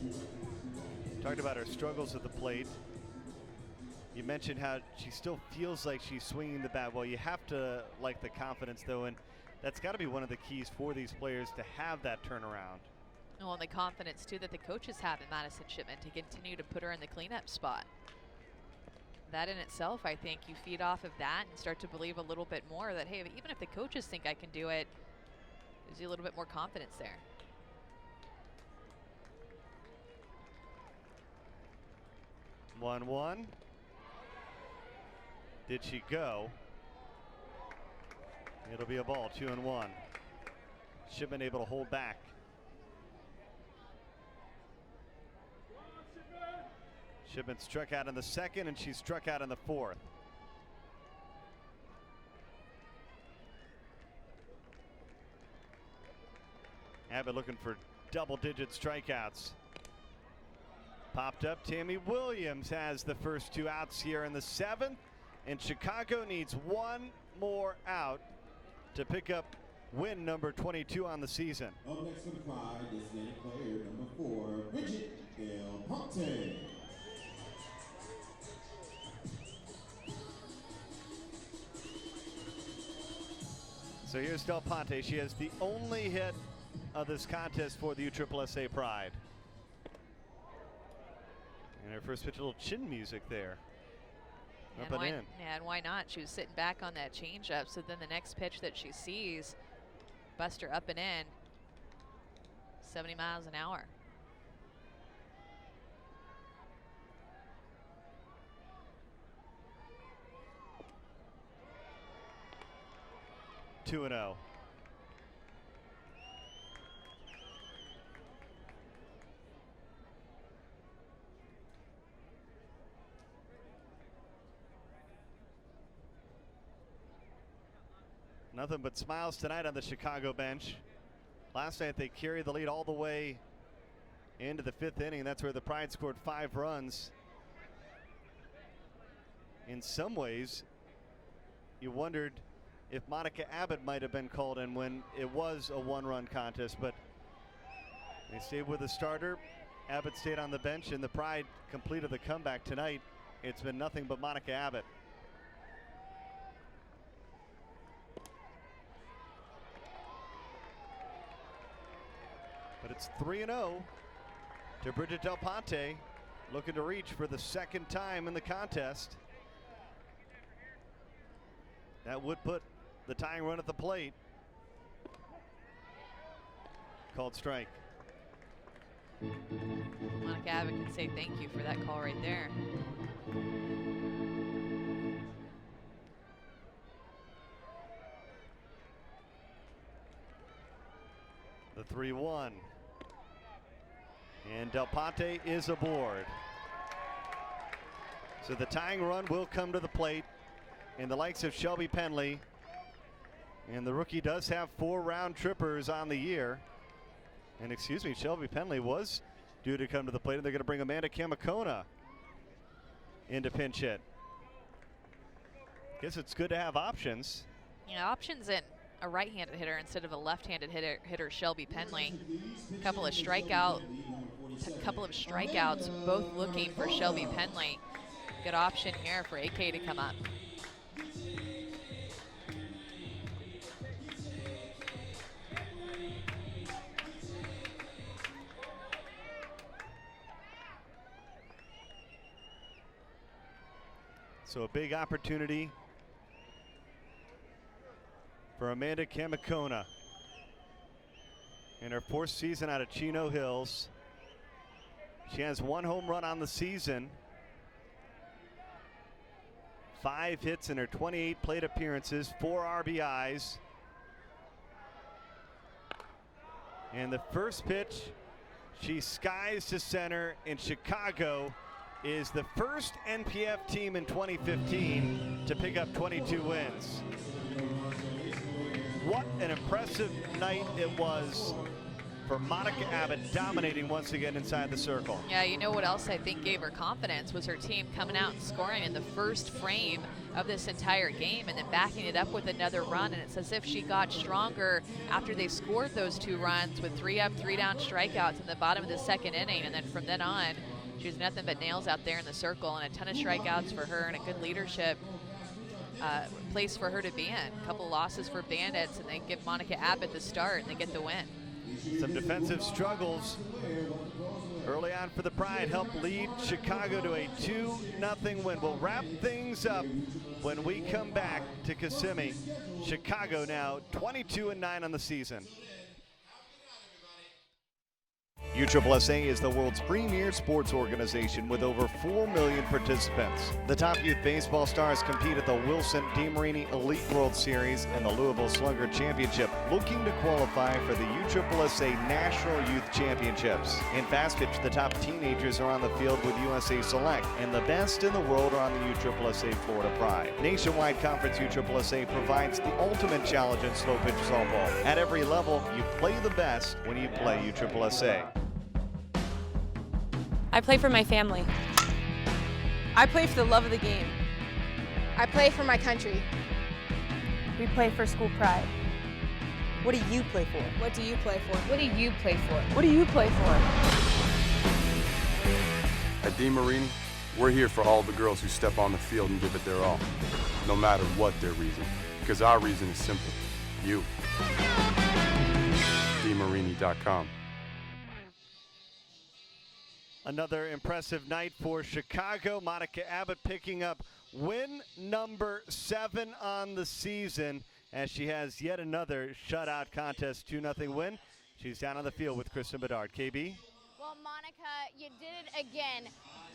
Talked about her struggles at the plate. You mentioned how she still feels like she's swinging the bat well. You have to like the confidence, though, and that's got to be one of the keys for these players to have that turnaround. Well, and the confidence, too, that the coaches have in Madison Shipman to continue to put her in the cleanup spot. That in itself, I think you feed off of that and start to believe a little bit more that, hey, even if the coaches think I can do it, gives you a little bit more confidence there. One. Did she go? It'll be a ball, 2-1. Shipman able to hold back. Shipman struck out in the 2nd, and she struck out in the 4th. Abbott looking for double-digit strikeouts. Popped up. Tammy Williams has the first 2 outs here in the 7th, and Chicago needs 1 more out to pick up win number 22 on the season. Up next for the Pride, designated player number 4, Bridget Del Ponte. So here's Del Ponte. She has the only hit of this contest for the USSSA Pride. And her first pitch, a little chin music there. Up and in. Yeah, and why not? She was sitting back on that changeup, so then the next pitch that she sees, Buster up and in, 70 miles an hour. Two and 0. Nothing but smiles tonight on the Chicago bench. Last night they carried the lead all the way into the 5th inning. That's where the Pride scored 5 runs. In some ways, you wondered if Monica Abbott might have been called in when it was a 1-run contest, but they stayed with the starter. Abbott stayed on the bench, and the Pride completed the comeback tonight. It's been nothing but Monica Abbott. But it's 3-0 to Bridget Del Ponte, looking to reach for the 2nd time in the contest. That would put the tying run at the plate. Called strike. Monica Abbott can say thank you for that call right there. The 3-1. And Del Ponte is aboard. So the tying run will come to the plate, and the likes of Shelby Penley. And the rookie does have 4 round trippers on the year. And excuse me, Shelby Penley was due to come to the plate, and they're going to bring Amanda Kamikona into pinch hit. Guess it's good to have options. Yeah, options in a right-handed hitter instead of a left-handed hitter, Shelby Penley. A couple of strikeouts, both looking for Shelby Penley. Good option here for AK to come up. So a big opportunity for Amanda Kamikona in her 4th season out of Chino Hills. She has 1 home run on the season, 5 hits in her 28 plate appearances, 4 RBIs. And the first pitch, she skies to center, in Chicago is the first NPF team in 2015 to pick up 22 wins. What an impressive night it was for Monica Abbott, dominating once again inside the circle. Yeah, you know what else I think gave her confidence was her team coming out and scoring in the first frame of this entire game and then backing it up with another run. And it's as if she got stronger after they scored those 2 runs with 3 up, 3 down strikeouts in the bottom of the 2nd inning. And then from then on, she was nothing but nails out there in the circle, and a ton of strikeouts for her and a good leadership place for her to be in. A couple losses for Bandits, and they give Monica Abbott the start, and they get the win. Some defensive struggles early on for the Pride helped lead Chicago to a 2-0 win. We'll wrap things up when we come back to Kissimmee. Chicago now 22-9 on the season. USSSA is the world's premier sports organization with over 4 million participants. The top youth baseball stars compete at the Wilson DeMarini Elite World Series and the Louisville Slugger Championship, looking to qualify for the USSSA National Youth Championships. In fast pitch, the top teenagers are on the field with USA Select, and the best in the world are on the USSSA Florida Pride. Nationwide Conference USSSA provides the ultimate challenge in slow pitch softball. At every level, you play the best when you play USSSA. I play for my family. I play for the love of the game. I play for my country. We play for school pride. What do you play for? What do you play for? What do you play for? What do you play for? At DeMarini, we're here for all the girls who step on the field and give it their all, no matter what their reason. Because our reason is simple: you. DeMarini.com. Another impressive night for Chicago. Monica Abbott picking up win number 7 on the season as she has yet another shutout contest, 2-0 win. She's down on the field with Kristen Bedard. KB? Well, Monica, you did it again.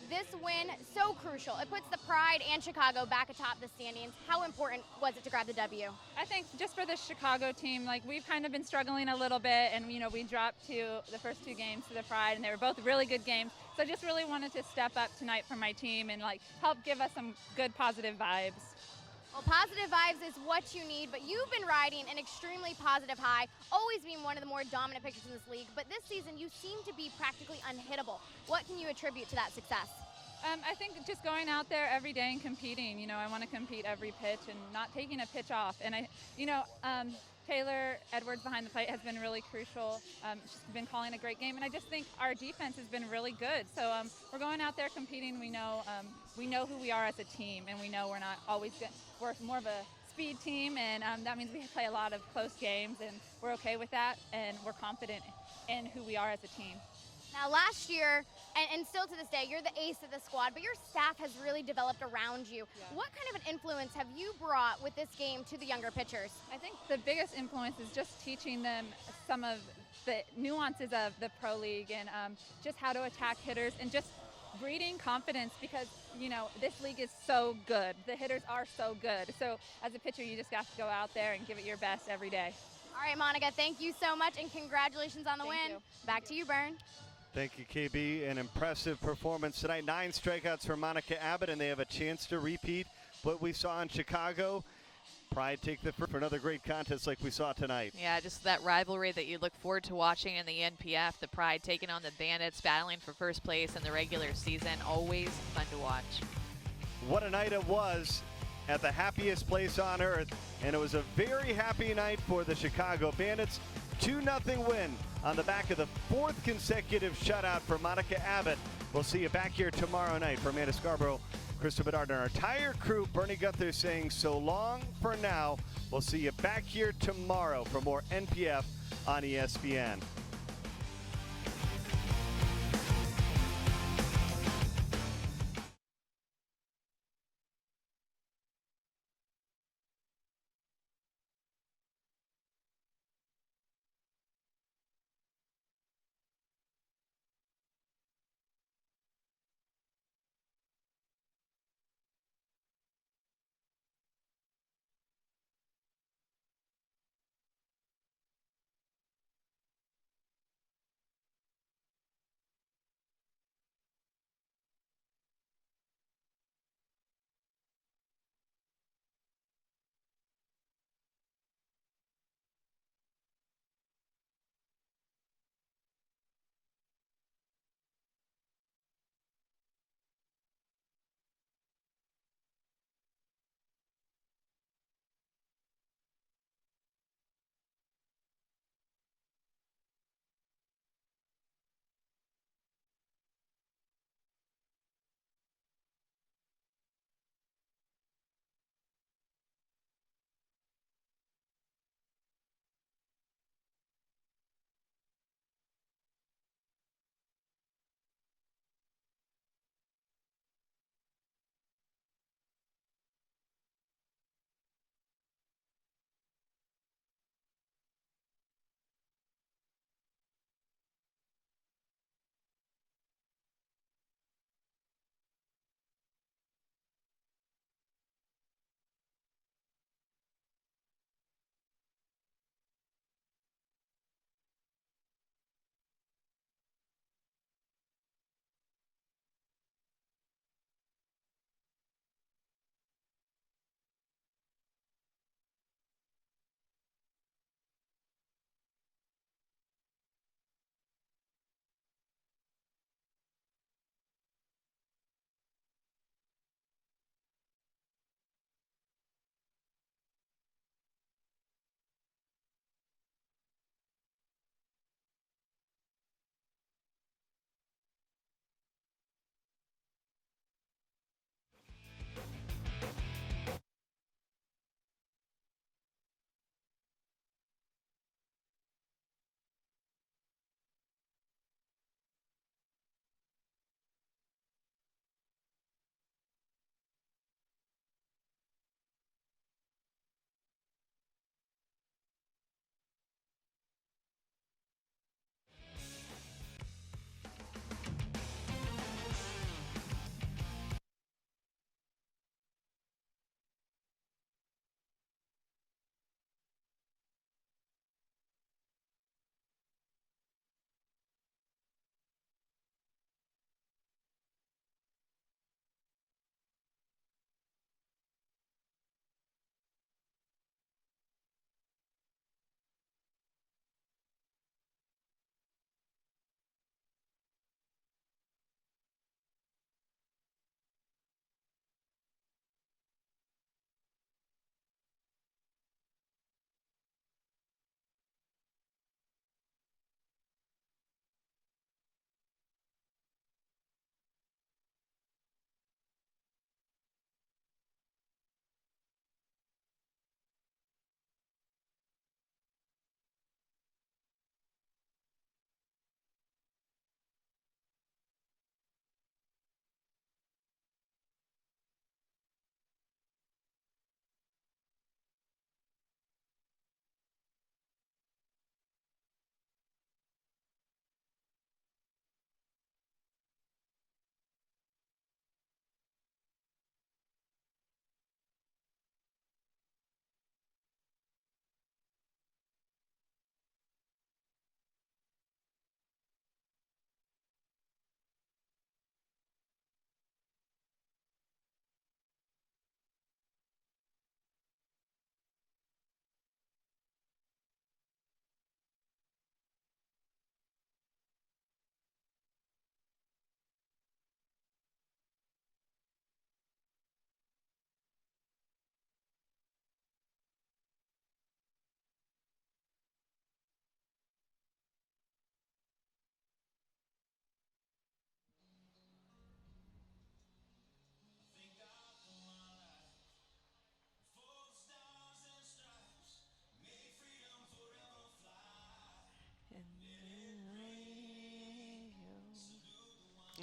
This win, so crucial. It puts the Pride and Chicago back atop the standings. How important was it to grab the W? I think just for the Chicago team, like, we've kind of been struggling a little bit, and we dropped to the first 2 games to the Pride, and they were both really good games. So I just really wanted to step up tonight for my team and help give us some good positive vibes. Well, positive vibes is what you need, but you've been riding an extremely positive high, always being one of the more dominant pitchers in this league, but this season you seem to be practically unhittable. What can you attribute to that success? I think just going out there every day and competing. I want to compete every pitch and not taking a pitch off. And Taylor Edwards behind the plate has been really crucial. She's been calling a great game, and I just think our defense has been really good. So we're going out there competing. We know who we are as a team, and we know we're not always good. We're more of a speed team, and that means we play a lot of close games, and we're okay with that, and we're confident in who we are as a team. Now, last year, and still to this day, you're the ace of the squad, but your staff has really developed around you. Yeah. What kind of an influence have you brought with this game to the younger pitchers? I think the biggest influence is just teaching them some of the nuances of the pro league and just how to attack hitters and just breeding confidence because, this league is so good. The hitters are so good. So as a pitcher, you just have to go out there and give it your best every day. All right, Monica, thank you so much, and congratulations on the win. Back to you, Bern. Thank you, KB. An impressive performance tonight. 9 strikeouts for Monica Abbott, and they have a chance to repeat what we saw in Chicago. Pride take the first for another great contest like we saw tonight. Yeah, just that rivalry that you look forward to watching in the NPF. The Pride taking on the Bandits, battling for first place in the regular season. Always fun to watch. What a night it was at the happiest place on earth, and it was a very happy night for the Chicago Bandits. 2-0 win on the back of the 4th consecutive shutout for Monica Abbott. We'll see you back here tomorrow night. For Amanda Scarborough, Krista Bedard, and our entire crew, Bernie Gunther saying so long for now. We'll see you back here tomorrow for more NPF on ESPN.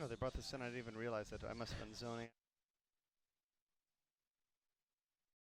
Oh, they brought this in. I didn't even realize that. I must have been zoning.